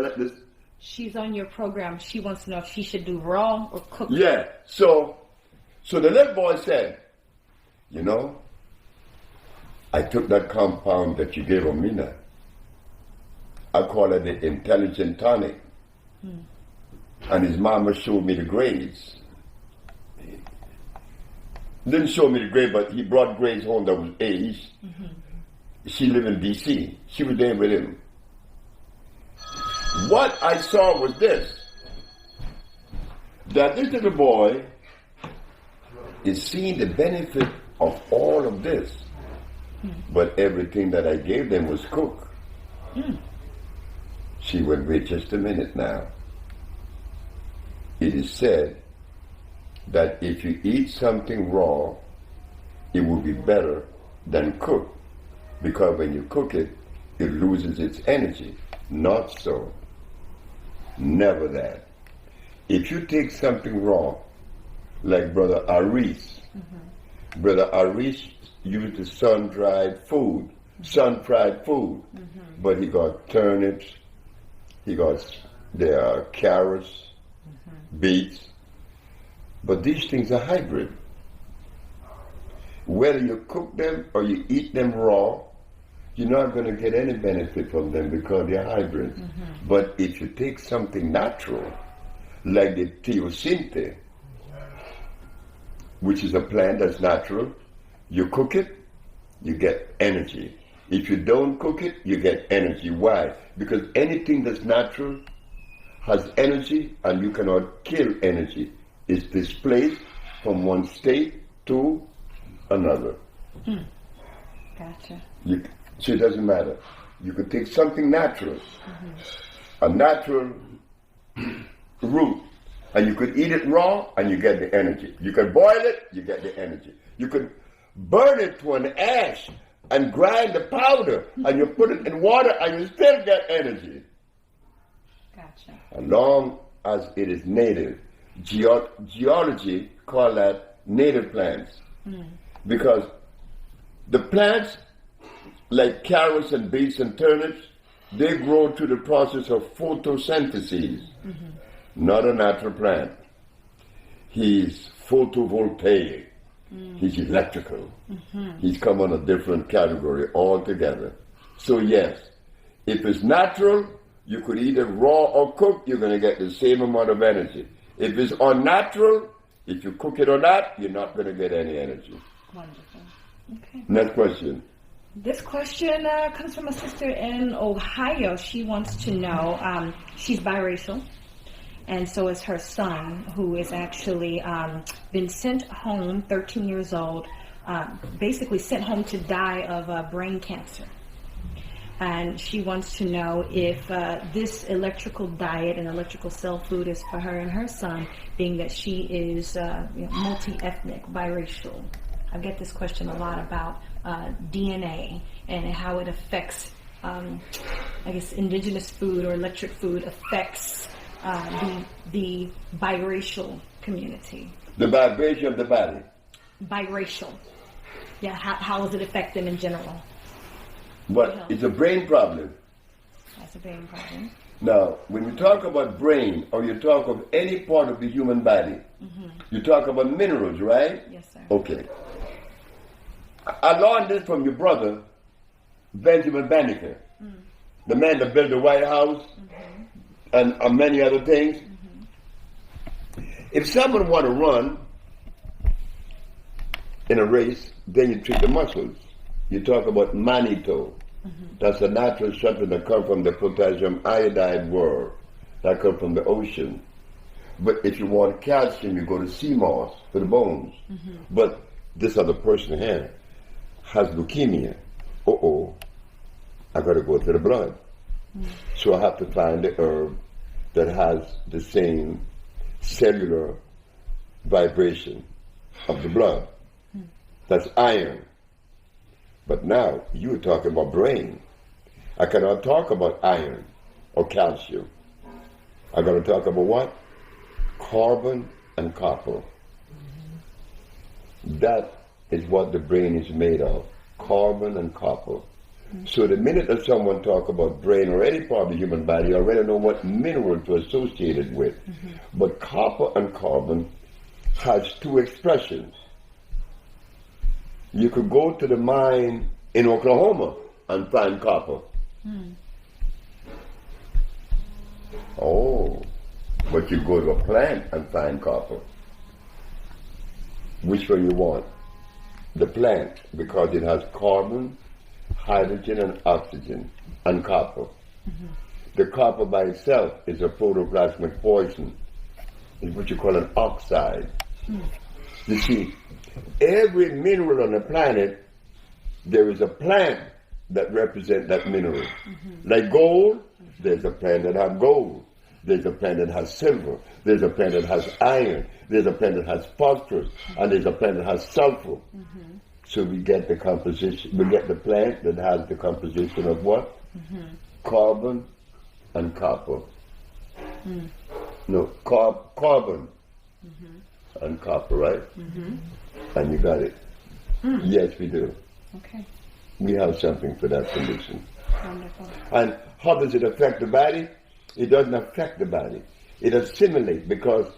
She's on your program. She wants to know if she should do raw or cooked. Yeah. So the little boy said, you know, I took that compound that you gave Amina. I call it the intelligent tonic. And his mama showed me the grades. Didn't show me the grade, but he brought grades home that was A's. She lived in D.C. She was there with him. What I saw was this, that this little boy is seeing the benefit of all of this, but everything that I gave them was cooked. She went, wait just a minute now. It is said that if you eat something raw, it will be better than cooked, because when you cook it, it loses its energy. Not so. Never that. If you take something raw, like Brother Aris, Brother Arish used the sun-fried food, but he got turnips, he got carrots, beets, but these things are hybrid. Whether you cook them or you eat them raw, you're not going to get any benefit from them because they're hybrid. But if you take something natural, like the teosinte, which is a plant that's natural, you cook it, you get energy. If you don't cook it, you get energy. Why? Because anything that's natural has energy, and you cannot kill energy. It's displaced from one state to another. Gotcha. So it doesn't matter. You could take something natural, a natural root, and you could eat it raw and you get the energy. You could boil it, you get the energy. You could burn it to an ash and grind the powder and you put it in water and you still get energy. Gotcha. As long as it is native. Geology call that native plants. Because the plants, like carrots and beets and turnips, they grow through the process of photosynthesis. Not a natural plant. He's photovoltaic. He's electrical. He's come on a different category altogether. So yes, if it's natural, you could eat it raw or cooked, you're going to get the same amount of energy. If it's unnatural, if you cook it or not, you're not going to get any energy. Wonderful. Okay. Next question. This question comes from a sister in Ohio. She wants to know, she's biracial, and so is her son, who is actually been sent home, 13 years old, basically sent home to die of brain cancer. And she wants to know if this electrical diet and electrical cell food is for her and her son, being that she is multi-ethnic, biracial. I get this question a lot about DNA and how it affects, indigenous food or electric food affects the biracial community. The vibration of the body. Biracial. Yeah, how does it affect them in general? But it's a brain problem. That's a brain problem. Now, when you talk about brain or you talk of any part of the human body, you talk about minerals, right? Yes, sir. Okay. I learned this from your brother, Benjamin Banneker, the man that built the White House and many other things. If someone want to run in a race, then you treat the muscles. You talk about mannitol. That's a natural substance that comes from the potassium iodide world, that comes from the ocean. But if you want calcium, you go to sea moss for the bones. But this other person here has leukemia. I got to go to the blood. So I have to find the herb that has the same cellular vibration of the blood. That's iron. But now you're talking about brain. I cannot talk about iron or calcium. I'm going to talk about what? Carbon and copper. That is what the brain is made of, carbon and copper. So the minute that someone talk about brain or any part of the human body, you already know what mineral to associate it with. But copper and carbon has two expressions. You could go to the mine in Oklahoma and find copper. But you go to a plant and find copper. Which one you want? The plant, because it has carbon, hydrogen, and oxygen, and copper. The copper by itself is a protoplasmic poison. It's what you call an oxide. You see, every mineral on the planet, there is a plant that represents that mineral. Like gold, there's a plant that has gold. There's a plant that has silver. There's a plant that has iron. There's a plant that has phosphorus. And there's a plant that has sulfur. So we get the composition, we get the plant that has the composition of what? Carbon and copper. No, carbon and copper, right? And you got it. Yes, we do. Okay. We have something for that condition. Wonderful. And how does it affect the body? It doesn't affect the body. It assimilates because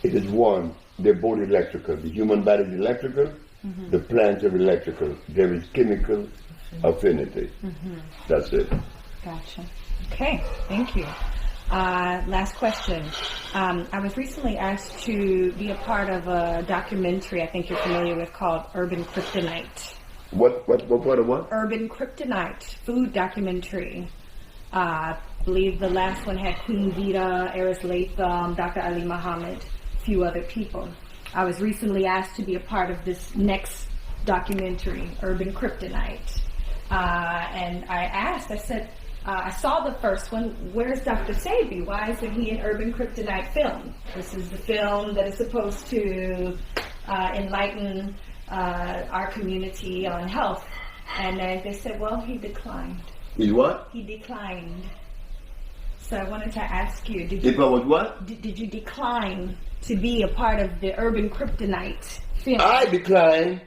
it is one. They're both electrical. The human body is electrical. The plants are electrical. There is chemical affinity. That's it. Gotcha. Okay, thank you. Last question. I was recently asked to be a part of a documentary I think you're familiar with called Urban Kryptonite. What part of what? Urban Kryptonite, food documentary. I believe the last one had Queen Vita, Eris Latham, Dr. Ali Muhammad, a few other people. I was recently asked to be a part of this next documentary, Urban Kryptonite. And I said, I saw the first one, where's DR.SEBI? Why isn't he in Urban Kryptonite film? This is the film that is supposed to enlighten our community on health. And they said, well, he declined. He what? He declined. So I wanted to ask you, If I was what? Did you decline to be a part of the Urban Kryptonite film? I decline.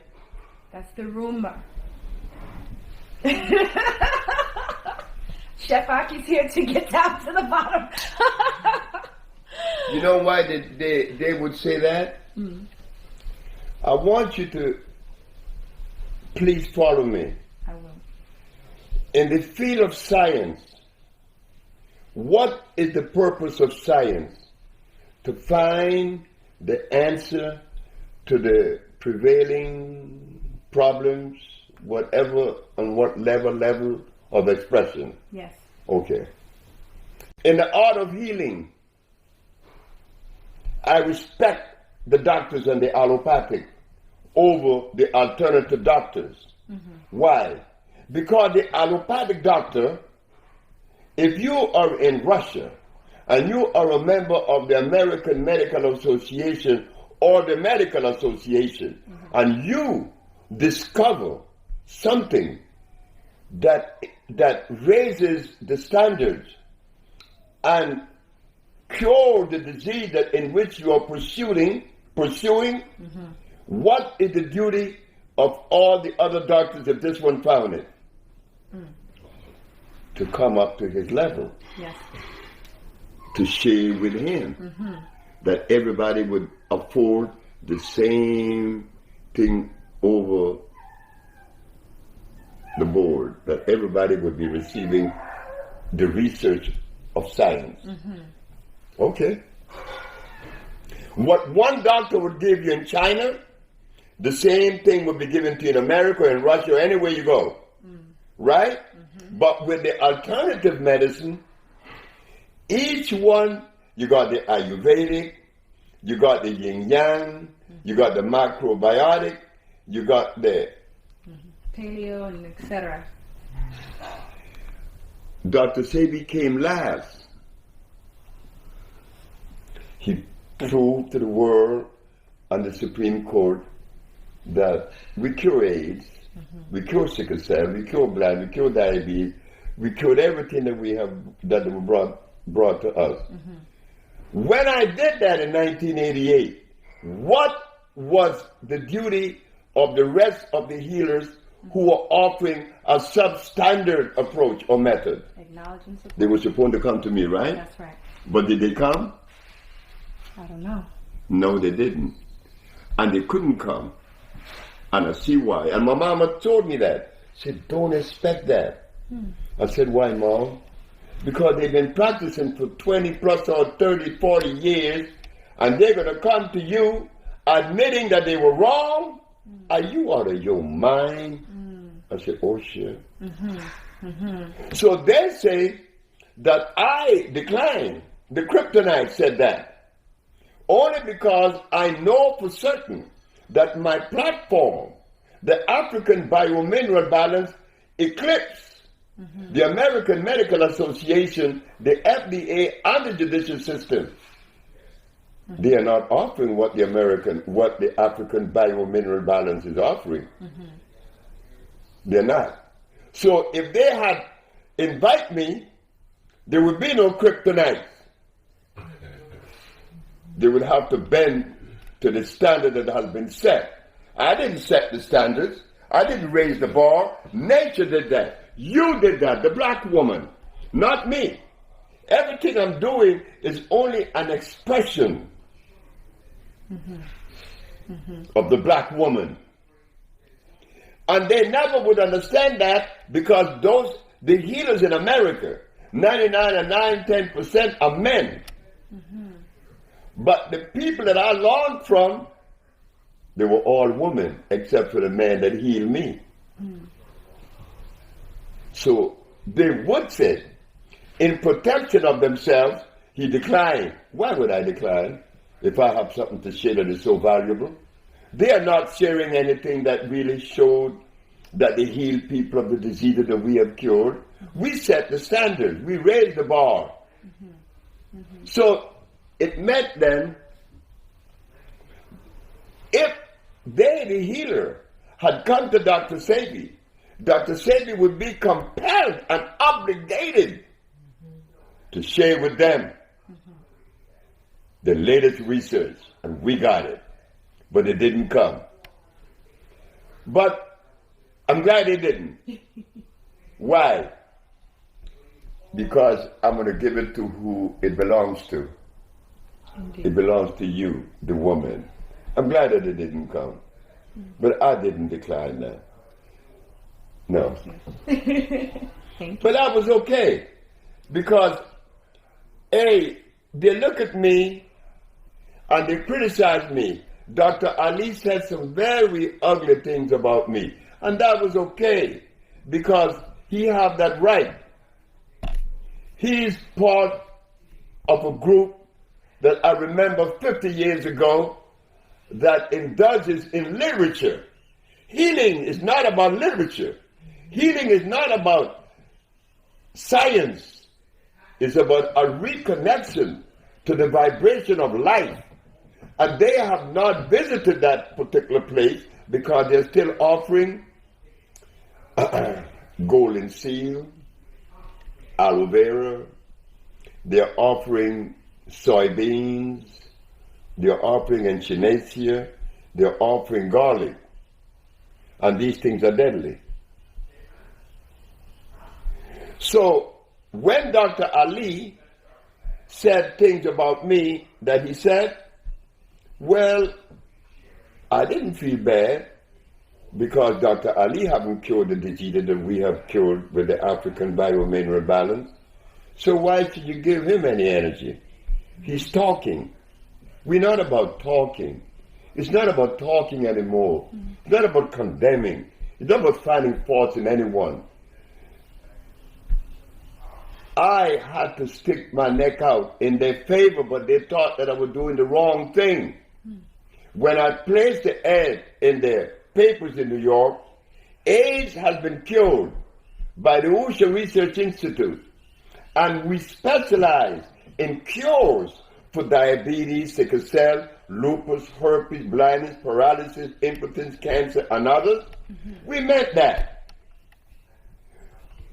That's the rumor. Chef Aki's here to get down to the bottom. You know why they would say that? I want you to please follow me. I will. In the field of science, what is the purpose of science? To find the answer to the prevailing problems, whatever, on what level of expression. Yes. Okay. In the art of healing, I respect the doctors and the allopathic over the alternative doctors. Why? Because the allopathic doctor, if you are in Russia and you are a member of the American Medical Association or the Medical Association, and you discover something that raises the standards and cure the disease that in which you are pursuing, what is the duty of all the other doctors if this one found it? To come up to his level. Yes. To share with him. That everybody would afford the same thing over the board. That everybody would be receiving the research of science. Okay. What one doctor would give you in China, the same thing would be given to you in America, in Russia, or anywhere you go. Right? But with the alternative medicine, each one, you got the Ayurvedic, you got the Yin Yang, you got the macrobiotic, you got the Paleo and etc. DR.SEBI came last. He proved to the world and the Supreme Court that we cure AIDS, we cure sickle cell, we cure blood, we cure diabetes, we cured everything that we have that were brought to us. When I did that in 1988, what was the duty of the rest of the healers who were offering a substandard approach or method? Acknowledge and support. They were supposed to come to me, right? That's right. But did they come? I don't know. No, they didn't. And they couldn't come. And I see why. And my mama told me that. She said, don't expect that. I said, why, Mom? Because they've been practicing for 20 plus or 30, 40 years, and they're going to come to you admitting that they were wrong? Are you out of your mind? I said, oh, shit. So they say that I declined. The Kryptonite said that. Only because I know for certain that my platform, the African Biomineral Balance, eclipsed the American Medical Association, the FDA, and the judicial system. They are not offering what the African Biomineral Balance is offering. They're not. So if they had invited me, there would be no kryptonite. They would have to bend to the standard that has been set. I didn't set the standards. I didn't raise the bar. Nature did that. You did that, the black woman, not me. Everything I'm doing is only an expression of the black woman. And they never would understand that because the healers in America, 10% are men. But the people that I learned from, they were all women, except for the man that healed me. So they would say, in protection of themselves, he declined. Why would I decline if I have something to share that is so valuable? They are not sharing anything that really showed that they healed people of the diseases that we have cured. We set the standards. We raised the bar. So it meant then, if they, the healer, had come to DR.SEBI, DR.SEBI would be compelled and obligated to share with them the latest research, and we got it. But it didn't come. But I'm glad it didn't. Why? Because I'm going to give it to who it belongs to. Indeed. It belongs to you, the woman. I'm glad that it didn't come. But I didn't decline that. No. Thank you. But that was okay. Because, A, they look at me and they criticize me. Dr. Ali said some very ugly things about me. And that was okay. Because he had that right. He's part of a group that I remember 50 years ago that indulges in literature. Healing is not about literature. Healing is not about science. It's about a reconnection to the vibration of life. And they have not visited that particular place because they're still offering golden seal, aloe vera. They're offering soybeans. They're offering echinacea. They're offering garlic. And these things are deadly. So when Dr. Ali said things about me that he said, well, I didn't feel bad because Dr. Ali haven't cured the disease that we have cured with the African biomineral balance. So why should you give him any energy? He's talking. We're not about talking. It's not about talking anymore. It's not about condemning. It's not about finding faults in anyone. I had to stick my neck out in their favor, but they thought that I was doing the wrong thing. When I placed the ad in the papers in New York, AIDS has been cured by the Usha Research Institute. And we specialize in cures for diabetes, sickle cell, lupus, herpes, blindness, paralysis, impotence, cancer, and others. We meant that.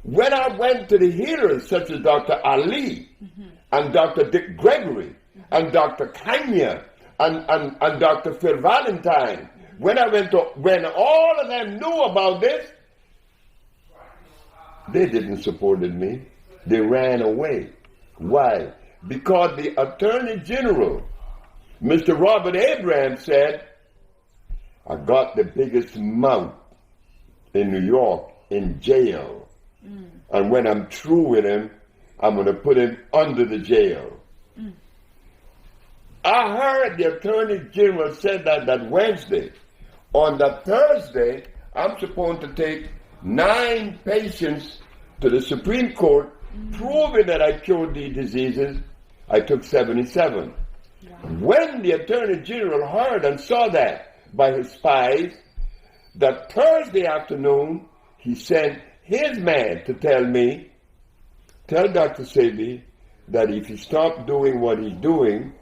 When I went to the healers such as Dr. Ali and Dr. Dick Gregory and Dr. Kanya and Dr. Phil Valentine, when all of them knew about this, they didn't support me. They ran away. Why? Because the Attorney General, Mr. Robert Abraham, said, I got the biggest mouth in New York in jail. And when I'm through with him, I'm going to put him under the jail. I heard the Attorney General said that Wednesday. On the Thursday, I'm supposed to take 9 patients to the Supreme Court, proving that I cured these diseases. I took 77. Wow. When the Attorney General heard and saw that by his spies, that Thursday afternoon, he sent his man to tell me, tell DR.SEBI that if he stopped doing what he's doing,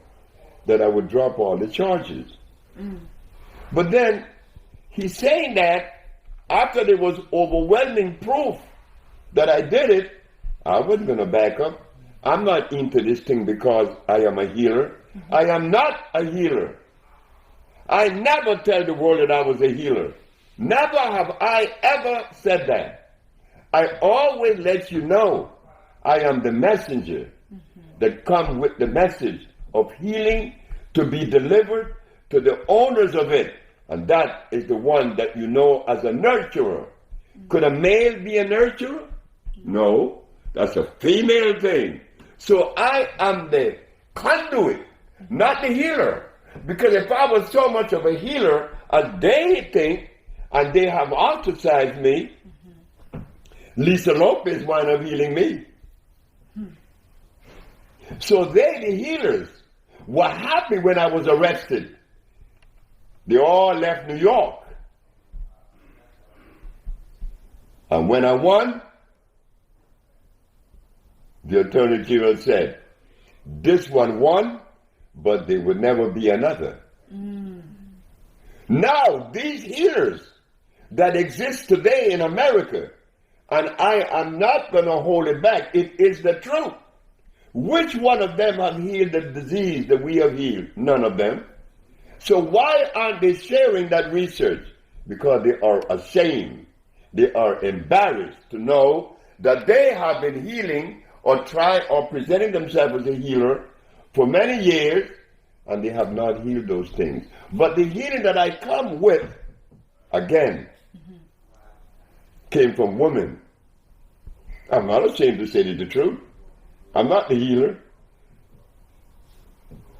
that I would drop all the charges. But then, he's saying that after there was overwhelming proof that I did it, I wasn't going to back up. I'm not into this thing because I am a healer. I am not a healer. I never tell the world that I was a healer. Never have I ever said that. I always let you know I am the messenger that comes with the message of healing to be delivered to the owners of it. And that is the one that you know as a nurturer. Could a male be a nurturer? No, that's a female thing. So I am the conduit, not the healer. Because if I was so much of a healer as they think, and they have ostracized me, Lisa Lopez wound up healing me. So they, the healers, were happy when I was arrested. They all left New York. And when I won, the Attorney General said, this one won, but there would never be another. Now, these healers that exist today in America, and I am not going to hold it back, it is the truth. Which one of them have healed the disease that we have healed? None of them. So why aren't they sharing that research? Because they are ashamed. They are embarrassed to know that they have been healing or presenting themselves as a healer for many years, and they have not healed those things. But the healing that I come with, again, came from women. I'm not ashamed to say the truth. I'm not the healer.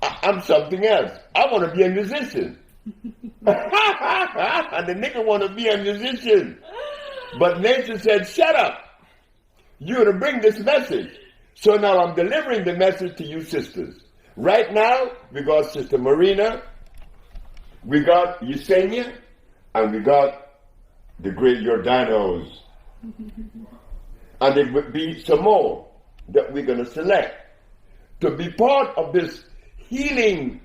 I'm something else. I want to be a musician. And the nigga want to be a musician. But nature said, shut up. You're to bring this message. So now I'm delivering the message to you sisters. Right now, we got Sister Marina, we got Yesenia, and we got the great Jordanos. And there will be some more that we're going to select to be part of this healing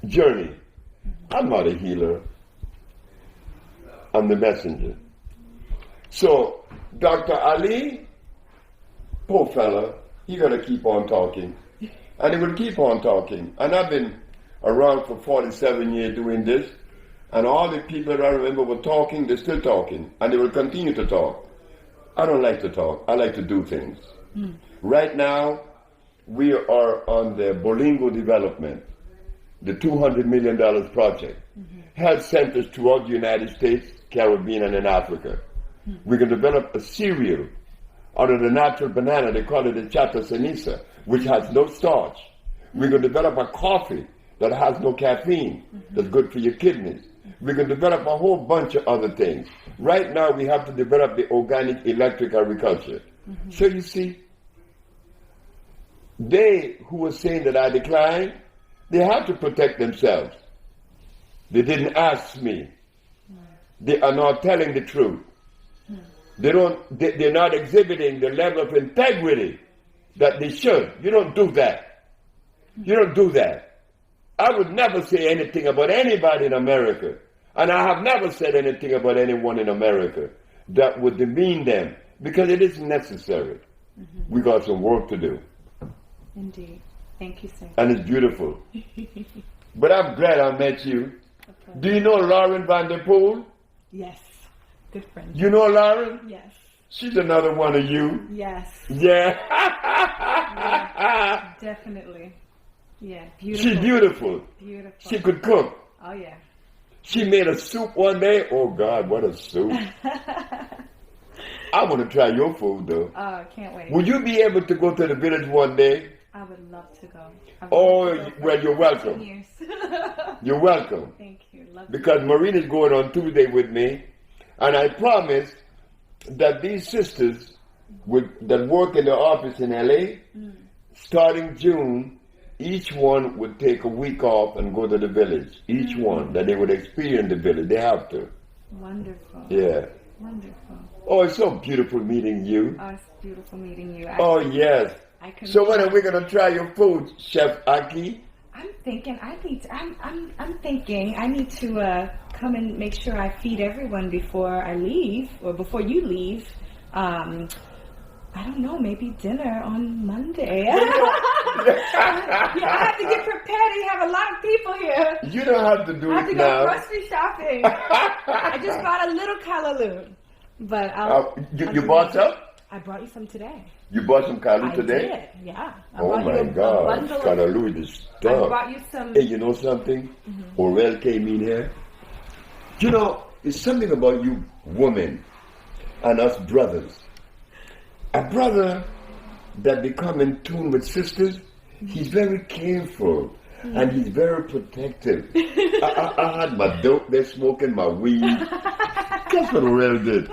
journey. I'm not a healer. I'm the messenger. So, Dr. Ali, poor fella, he's going to keep on talking. And he will keep on talking. And I've been around for 47 years doing this. And all the people that I remember were talking, they're still talking. And they will continue to talk. I don't like to talk. I like to do things. Right now, we are on the Bolingo development, the $200 million project. Health centers throughout the United States, Caribbean, and in Africa. We can develop a cereal out of the natural banana. They call it a chata ceniza, which has no starch. We can develop a coffee that has no caffeine, that's good for your kidneys. We can develop a whole bunch of other things. Right now, we have to develop the organic electric agriculture. So you see, they who were saying that I declined, they have to protect themselves. They didn't ask me. They are not telling the truth. They're not exhibiting the level of integrity that they should. You don't do that. You don't do that. I would never say anything about anybody in America, and I have never said anything about anyone in America that would demean them, because it isn't necessary. We got some work to do. Indeed. Thank you, sir. And it's beautiful. But I'm glad I met you. Okay. Do you know Lauren Van Der Poel? Yes. Good friend. You know Lauren? Yes. She's another one of you. Yes. Yeah. Yeah, definitely. Yeah, beautiful. She's beautiful. Beautiful. She could cook. Oh, yeah. She made a soup one day. Oh, God, what a soup. I want to try your food, though. Oh, I can't wait. Would you be able to go to the village one day? I would love to go. Well, you're welcome. You're welcome. Thank you. Love because Marina's going on Tuesday with me, and I promise that these sisters that work in the office in LA, starting June, each one would take a week off and go to the village. Each one, that they would experience the village. They have to. Wonderful. Yeah. Wonderful. Oh, it's so beautiful meeting you. Oh, it's beautiful meeting you. Oh, yes. So when are we going to try your food, Chef Aki? I'm thinking I need to come and make sure I feed everyone before I leave, or before you leave. I don't know, maybe dinner on Monday. Yeah, I have to get prepared. You have a lot of people here. You don't have to do I have it to now. go grocery shopping. I just bought a little callaloo. But you bought some? I brought you some today. You bought some callaloo I today? did, yeah. I Oh brought my you a God, bundle of- callaloo is I stuff. brought you some. Hey, you know something? Orel came in here. You know, it's something about you women and us brothers. A brother that become in tune with sisters, he's very careful and he's very protective. I had my dope there smoking, my weed. Guess what Orel did?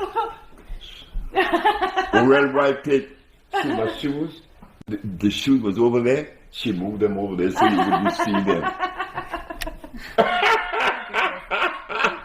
Orel right take my shoes. The shoes was over there. She moved them over there so you wouldn't see them.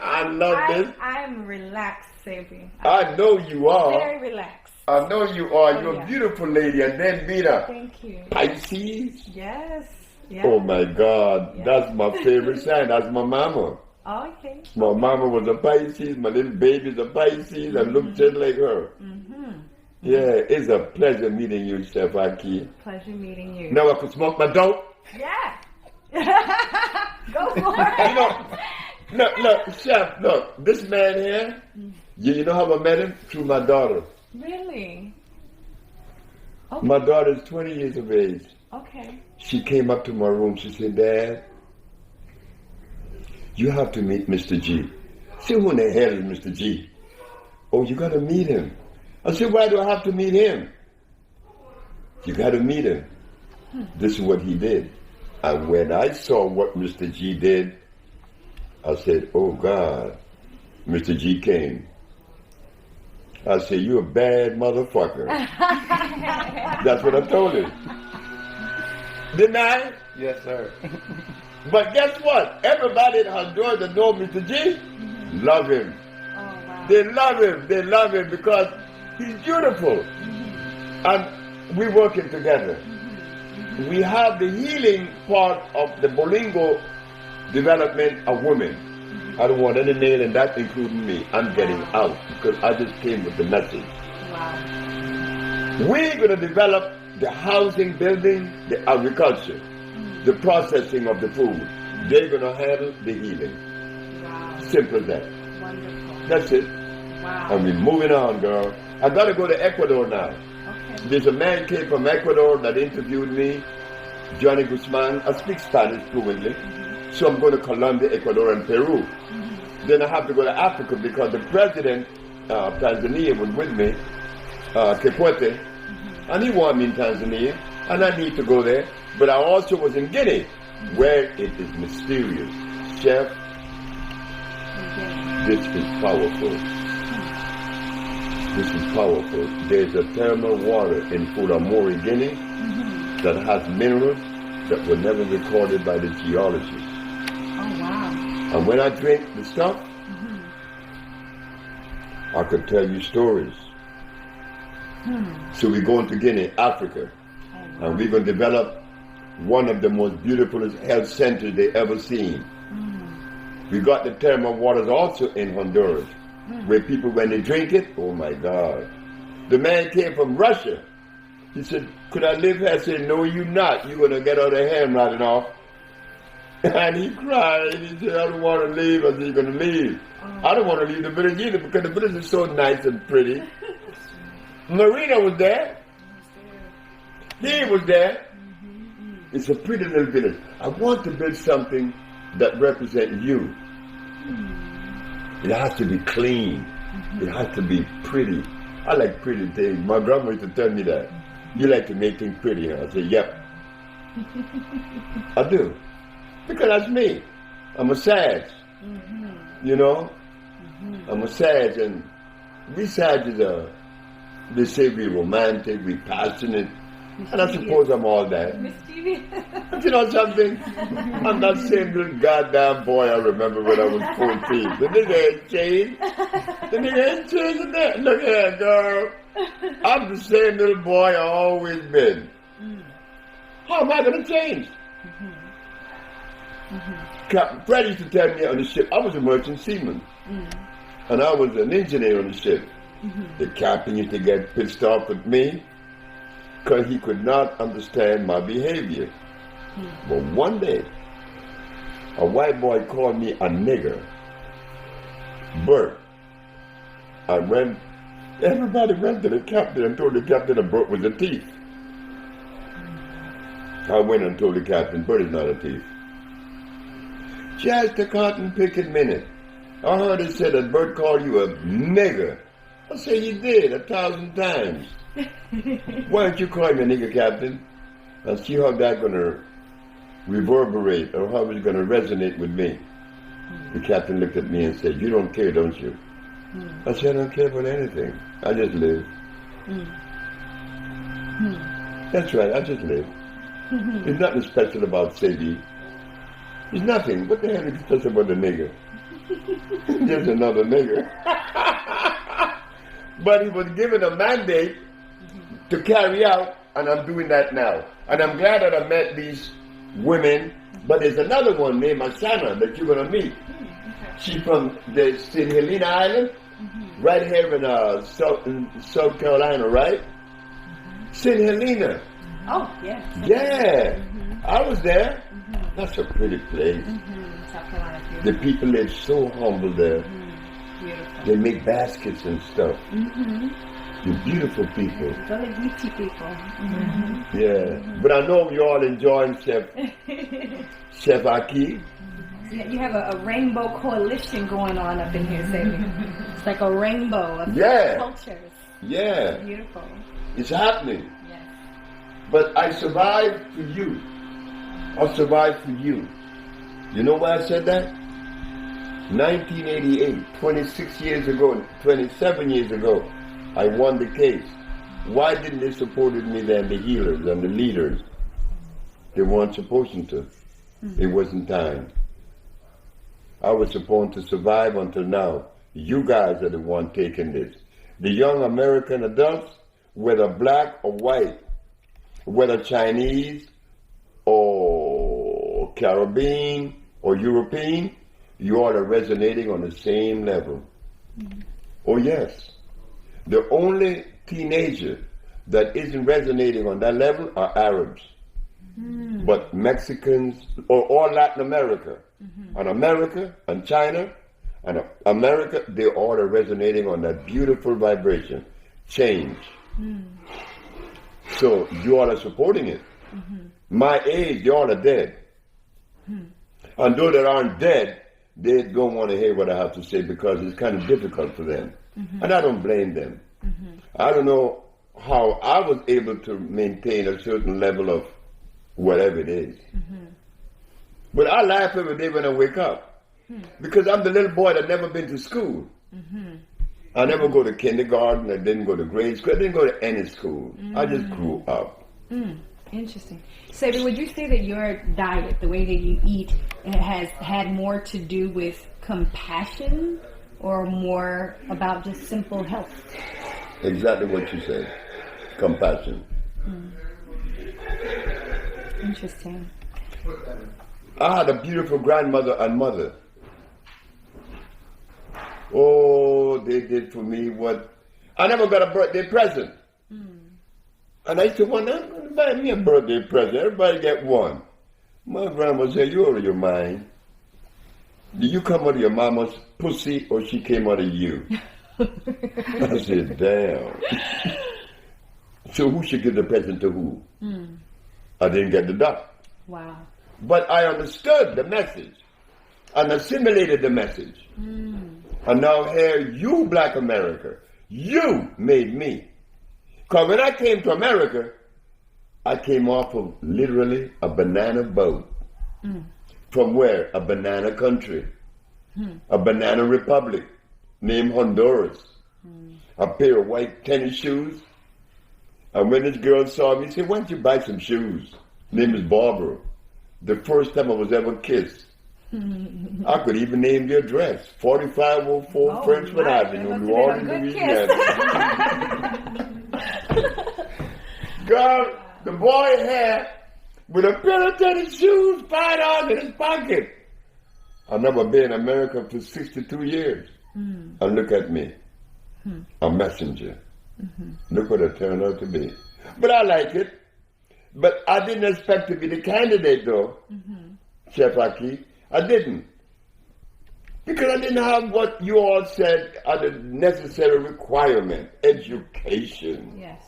I love this. I'm relaxed, Sebi. I know you are. Very relaxed. I know you are. Oh, You're yeah. a beautiful lady. And then Beta, Thank you. Pisces. Yes. Yes. Oh my God, Yeah. that's my favorite sign. That's my mama. Okay. My mama was a Pisces. My little baby's a Pisces. I look just like her. Yeah, it's a pleasure meeting you, Chef Aki. Pleasure meeting you. Now I could smoke my dope. Yeah. Go for it. Look, Chef, look, this man here, you know how I met him? Through my daughter. Really? Okay. My daughter's 20 years of age. Okay. She came up to my room. She said, Dad, you have to meet Mr. G. I said, who in the hell is Mr. G? Oh, you got to meet him. I said, why do I have to meet him? You got to meet him. This is what he did. And when I saw what Mr. G did, I said, oh God, Mr. G came. I said, you a bad motherfucker. That's what I told him. Didn't I? Yes, sir. But guess what? Everybody in Honduras that know Mr. G love him. Oh, wow. They love him. They love him because he's beautiful. And we're working together. We have the healing part of the Bolingo development of women. I don't want any male in that, including me. I'm getting out because I just came with the message. Wow. We're going to develop the housing, building, the agriculture, the processing of the food. They're going to handle the healing. Wow. Simple as that. Wonderful. That's it. Wow. And we're moving on, girl. I got to go to Ecuador now. Okay. There's a man came from Ecuador that interviewed me, Johnny Guzman. I speak Spanish fluently. So I'm going to Colombia, Ecuador, and Peru. Then I have to go to Africa because the president of Tanzania was with me, Kikwete, and he wanted me in Tanzania, and I need to go there. But I also was in Guinea, where it is mysterious. Chef, this is powerful. This is powerful. There's a thermal water in Fulamori, Guinea, that has minerals that were never recorded by the geologists. Oh, wow. And when I drink the stuff, I could tell you stories. So we're going to Guinea, Africa, and we're going to develop one of the most beautiful health centers they ever seen. We got the thermal waters also in Honduras, where people, when they drink it, oh my God. The man came from Russia. He said, could I live here? I said, no, you're not. You're going to get out of here and rotting off. And he cried. He said, I don't want to leave. I said, you're going to leave. I don't want to leave the village either because the village is so nice and pretty. Marina was there. He was there. It's a pretty little village. I want to build something that represents you. It has to be clean. It has to be pretty. I like pretty things. My grandma used to tell me that. You like to make things pretty, huh? I said, yep. I do. Because that's me. I'm a Sag. You know? I'm a Sag, and we Sages are, they say we're romantic, we're passionate, and I suppose I'm all that. Mischievous. But you know something? I'm that same little goddamn boy I remember when I was 14. The nigga ain't changed. The nigga ain't changed a bit. Look here, girl. I'm the same little boy I always been. How am I going to change? Captain Fred used to tell me on the ship, I was a merchant seaman. And I was an engineer on the ship. The captain used to get pissed off at me because he could not understand my behavior. But one day, a white boy called me a nigger. Bert. Everybody went to the captain and told the captain that Bert was a thief. I went and told the captain, Bert is not a thief. Just a cotton picking minute. I heard it said that Bert called you a nigger. I said, he did 1,000 times. Why don't you call me a nigger, captain? And see how that's going to reverberate or how it's going to resonate with me. The captain looked at me and said, you don't care, don't you? I said, I don't care about anything. I just live. That's right, I just live. There's nothing special about SEBI. There's nothing. What the hell is special about the nigger? Just another nigger. But he was given a mandate to carry out, and I'm doing that now. And I'm glad that I met these women, but there's another one named Asana that you're going to meet. She's from the St. Helena Island, right here in South Carolina, right? St. Helena. Oh, yes. Yeah. I was there. That's a pretty place. South Carolina. The people live so humble there. Beautiful. They make baskets and stuff. They're beautiful people. Very beauty people. Yeah. But I know you're all enjoying Chef Aki. You have a rainbow coalition going on up in here, Sebi. It's like a rainbow of cultures. Yeah. Beautiful. It's happening. Yes. But I survived for you. I survived for you. You know why I said that? 1988, 26 years ago, 27 years ago, I won the case. Why didn't they support me then, the healers and the leaders? They weren't supposed to. It wasn't time. I was supposed to survive until now. You guys are the one taking this. The young American adults, whether black or white, whether Chinese or Caribbean or European, you all are resonating on the same level. Oh yes. The only teenager that isn't resonating on that level are Arabs. But Mexicans, or all Latin America, and America, and China, and America, they all are resonating on that beautiful vibration. Change. So you all are supporting it. My age, you all are dead. And those that aren't dead, they don't want to hear what I have to say because it's kind of difficult for them. And I don't blame them. I don't know how I was able to maintain a certain level of whatever it is. But I laugh every day when I wake up. Because I'm the little boy that never been to school. I never go to kindergarten, I didn't go to grade school, I didn't go to any school. I just grew up. Interesting. Sebi, would you say that your diet, the way that you eat, has had more to do with compassion or more about just simple health? Exactly what you said. Compassion. Interesting. I had a beautiful grandmother and mother. Oh, they did for me what... I never got a birthday present. And I used to wonder, buy me a birthday present. Everybody get one. My grandma said, you out of your mind. Did you come out of your mama's pussy or she came out of you? I said, damn. So who should give the present to who? I didn't get the duck. Wow. But I understood the message and assimilated the message. And now here, you black America, you made me. Because when I came to America, I came off of literally a banana boat. From where? A banana country. A banana republic named Honduras. A pair of white tennis shoes. And when this girl saw me, she said, why don't you buy some shoes? Name is Barbara. The first time I was ever kissed. I could even name the address. 4504 Frenchman Avenue, New Orleans, Louisiana. Girl, the boy had with a pair of tennis shoes, $5 in his pocket. I've never been in America for 62 years. And look at me. a messenger. Look what it turned out to be. But I like it. But I didn't expect to be the candidate, though, Chef Aki. I didn't. Because I didn't have what you all said are the necessary requirement, education. Yes.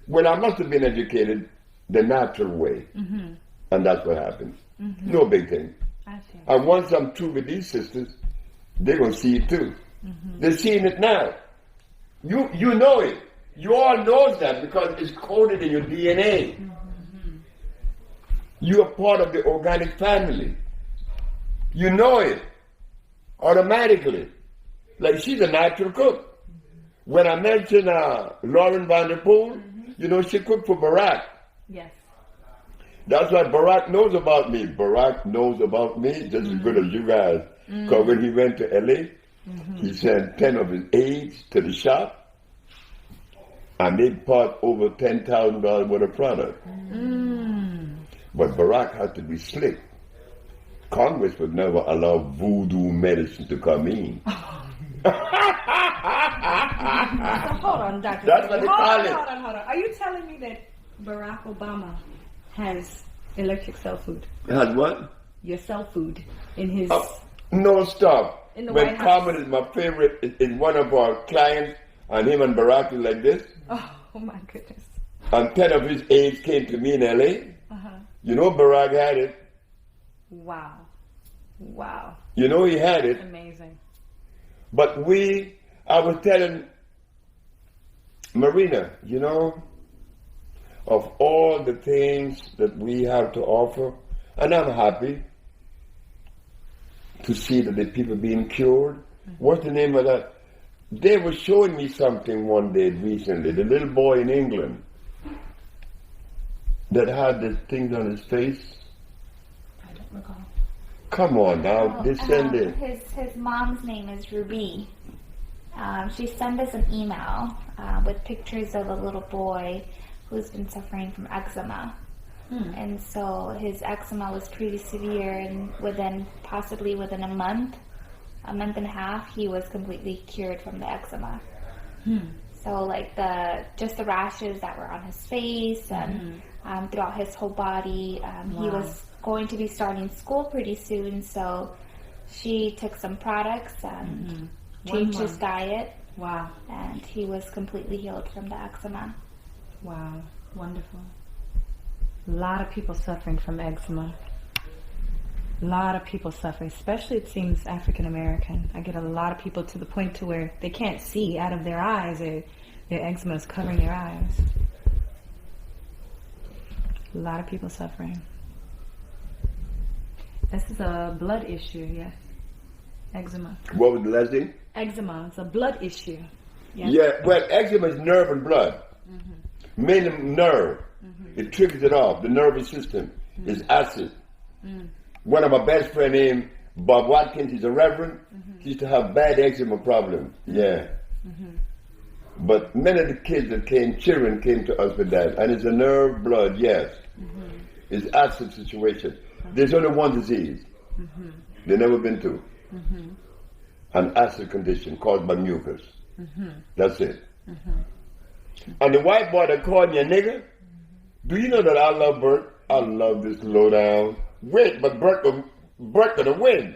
Well, I must have been educated the natural way. And that's what happened. No big thing. I see. And once I'm through with these sisters, they're going to see it too. They're seeing it now. You know it. You all knows that because it's coded in your DNA. You are part of the organic family. You know it automatically. Like she's a natural cook. When I mentioned Lauren Vanderpool, you know, she cooked for Barack. Yes. That's what Barack knows about me. Barack knows about me just as good as you guys. Because when he went to LA, he sent 10 of his aides to the shop. And they bought over $10,000 worth of product. But Barack had to be slick. Congress would never allow voodoo medicine to come in. So hold on, Dr. That's what they call it. Hold on. Are you telling me that Barack Obama has electric cell food? Has what? Your cell food in his... No, stop. In the When White House. Carmen is my favorite, is one of our clients, and him and Barack is like this. Oh my goodness. And 10 of his aides came to me in LA. You know Barack had it. Wow. You know he had it. Amazing. But I was telling Marina, you know, of all the things that we have to offer, and I'm happy to see that the people being cured. What's the name of that? They were showing me something one day recently, the little boy in England that had the things on his face. I don't recall. Come on now, they send it. His mom's name is Ruby. She sent us an email with pictures of a little boy who's been suffering from eczema. And so his eczema was pretty severe, and possibly within a month and a half, he was completely cured from the eczema. So like just the rashes that were on his face and throughout his whole body. He was going to be starting school pretty soon, so she took some products and changed his diet. Wow. And he was completely healed from the eczema. Wow. Wonderful. A lot of people suffering from eczema. A lot of people suffering, especially it seems African American. I get a lot of people to the point to where they can't see out of their eyes. Their eczema is covering their eyes. A lot of people suffering. This is a blood issue, yes. Eczema. What was the last thing? Eczema. It's a blood issue. Yes. Yeah, well, eczema is nerve and blood. Mainly nerve. It triggers it off. The nervous system is acid. One of my best friends named Bob Watkins, he's a reverend. He used to have bad eczema problem. Yeah. But many of the kids that children came to us with that. And it's a nerve, blood, yes. It's acid situation. There's only one disease. There's never been two. An acid condition caused by mucus. That's it. And the white boy that called me a nigger, do you know that I love Bert? I love this lowdown. Wait, but Bert gonna win.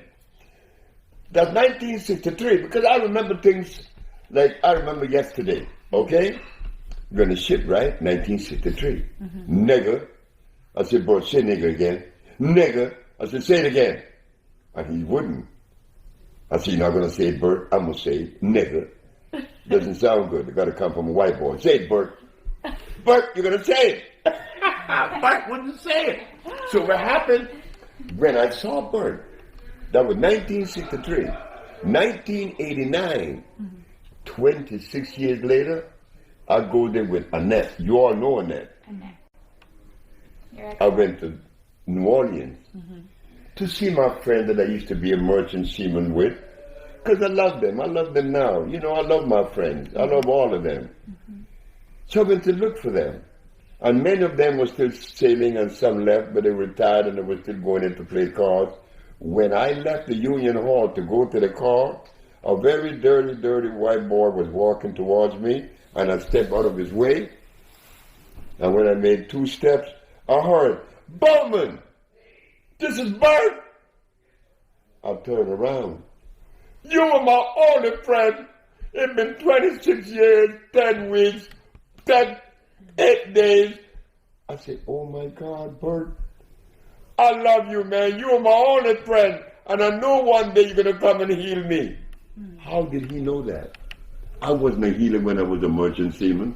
That's 1963, because I remember things like I remember yesterday, okay? You're gonna shit, right? 1963. Nigger. I said, bro, say nigger again. Nigger. I said, say it again. And he wouldn't. I said, you're not gonna say it, Bert. I'm gonna say it, nigger. Doesn't sound good. It gotta come from a white boy. Say it, Bert. Bert, you're gonna say it. Bert wouldn't say it. So what happened when I saw Bert? That was 1963. 1989, 26 years later, I go there with Annette. You all know Annette. I went to New Orleans to see my friend that I used to be a merchant seaman with, because I love them. I love them now. You know, I love my friends. I love all of them. So I went to look for them. And many of them were still sailing and some left, but they retired and they were still going in to play cards. When I left the Union Hall to go to the car, a very dirty, dirty white boy was walking towards me, and I stepped out of his way. And when I made 2 steps, I heard, "Bowman, this is Bert." I turned around. "You were my only friend. It's been 26 years, 10 weeks, 8 days. I said, "Oh my God, Bert, I love you, man. You were my only friend. And I know one day you're going to come and heal me." How did he know that? I wasn't a healer when I was a merchant seaman.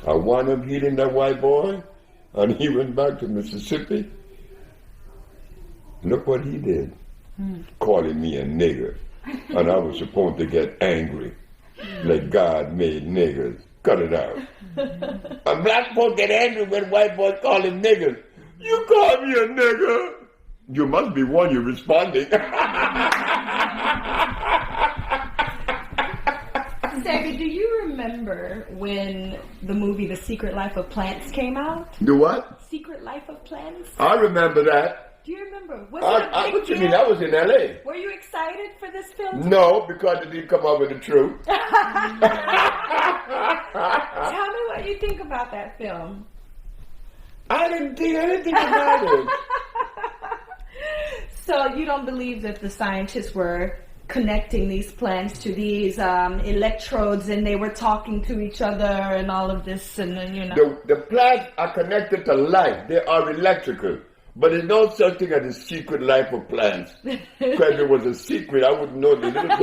I wound up healing that white boy, and he went back to Mississippi. Look what he did, calling me a nigger. And I was supposed to get angry, like God made niggers. Cut it out. And black folks get angry when white boys call them niggers. "You call me a nigger? You must be one you're responding." Sebi, do you remember when the movie The Secret Life of Plants came out? Do what? Secret Life of Plants? I remember that. Do you remember? Was it a big What you mean? deal? I was in L.A. Were you excited for this film? No, because it didn't come up with the truth. Tell me what you think about that film. I didn't think anything about it. So you don't believe that the scientists were connecting these plants to these electrodes, and they were talking to each other and all of this, and then, you know. The plants are connected to life. They are electrical. But there's no such thing as the secret life of plants. Because if it was a secret, I wouldn't know the little bit.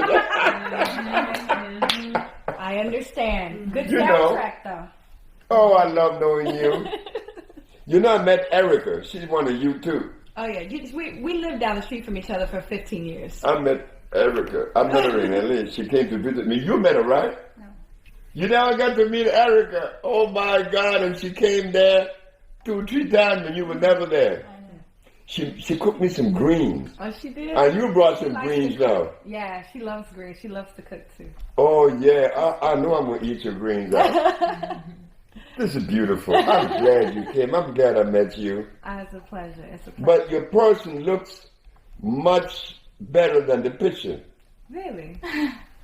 I understand. Good You know. soundtrack, though. Oh, I love knowing you. You know, I met Erica. She's one of you, too. Oh, yeah. We lived down the street from each other for 15 years. I met Erica. I met her in L.A. She came to visit me. You met her, right? No. You never got to meet Erica. Oh, my God. And she came there 2 or 3 times, and you were never there. She cooked me some greens. Oh, she did? And you brought She some likes greens to cook. now. Yeah, she loves greens. She loves to cook, too. Oh, yeah. I know I'm going to eat your greens out. This is beautiful. I'm glad you came. I'm glad I met you. It's a pleasure. It's a pleasure. But your person looks much better than the picture. Really?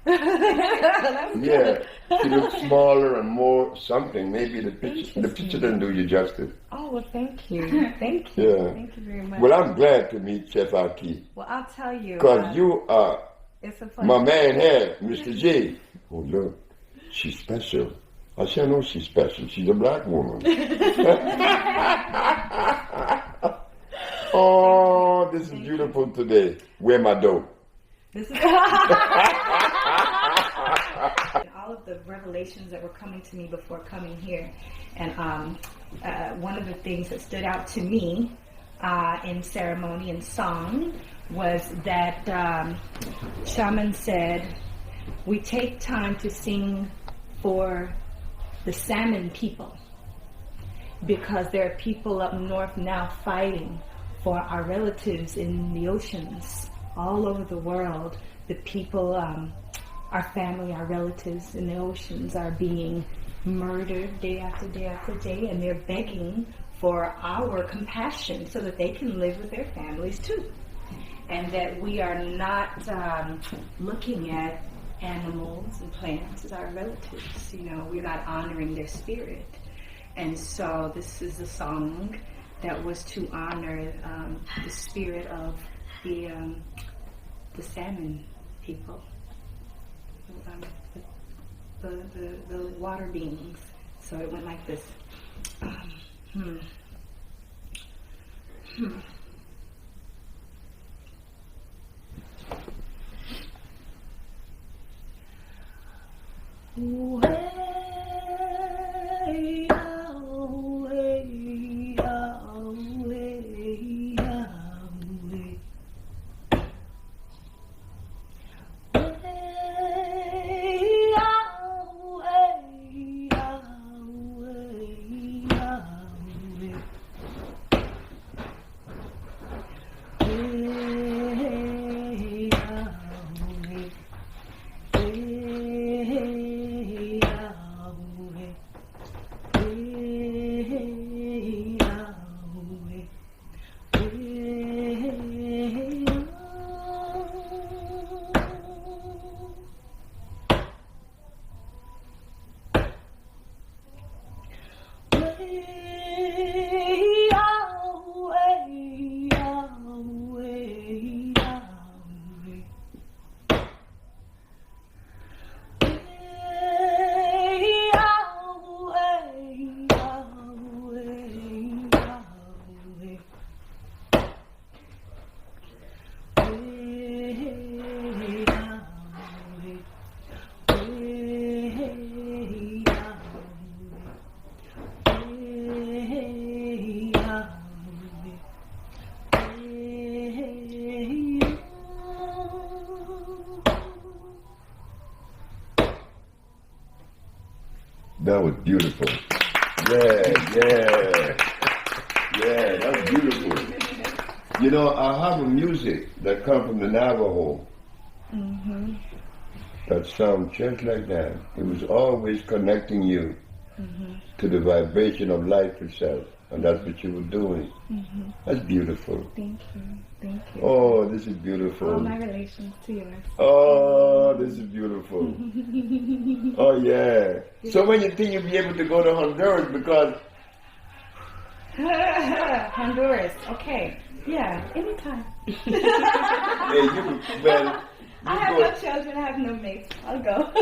Yeah. She looks smaller and more something. Maybe the picture doesn't do you justice. Oh, well, thank you. Thank you. Yeah. Thank you very much. Well, I'm glad to meet Chef Aki. Well, I'll tell you. Because you are It's a pleasure. my man here, Mr. J. Oh, look. She's special. I said, I know she's special. She's a black woman. Oh, this is beautiful today. Where my dope? This is all of the revelations that were coming to me before coming here, and one of the things that stood out to me in ceremony and song was that shaman said, "We take time to sing for the salmon people, because there are people up north now fighting for our relatives in the oceans all over the world. The people, our family, our relatives in the oceans are being murdered day after day after day, and they're begging for our compassion so that they can live with their families too. And that we are not looking at animals and plants as our relatives. You know, we're not honoring their spirit. And so this is a song that was to honor the spirit of the salmon people, the water beings. So it went like this. Way out, way out, way out, way. Way out, way out, way out, way. Way out, way. That was beautiful. Yeah. Yeah, that's beautiful. You know, I have a music that comes from the Navajo that sounds just like that. It was always connecting you to the vibration of life itself. And that's what you were doing. That's beautiful. Thank you. Thank you. Oh, this is beautiful. All my relations to yours. Oh, this is beautiful. Oh, yeah. So when you think you'll be able to go to Honduras, because... Honduras. Okay. Yeah, anytime. Hey, I have no children, I have no mates. I'll go.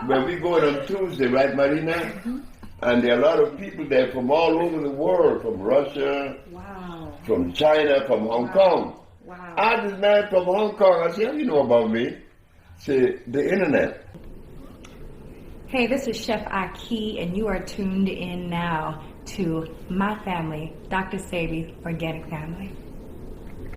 Well, we going on Tuesday, right, Marina? And there are a lot of people there from all over the world, from Russia, from China, from Hong Kong. Wow. I had this man from Hong Kong. I said, how do you know about me? Say, the internet. Hey, this is Chef Aki, and you are tuned in now to my family, DR.SEBI Organic Family.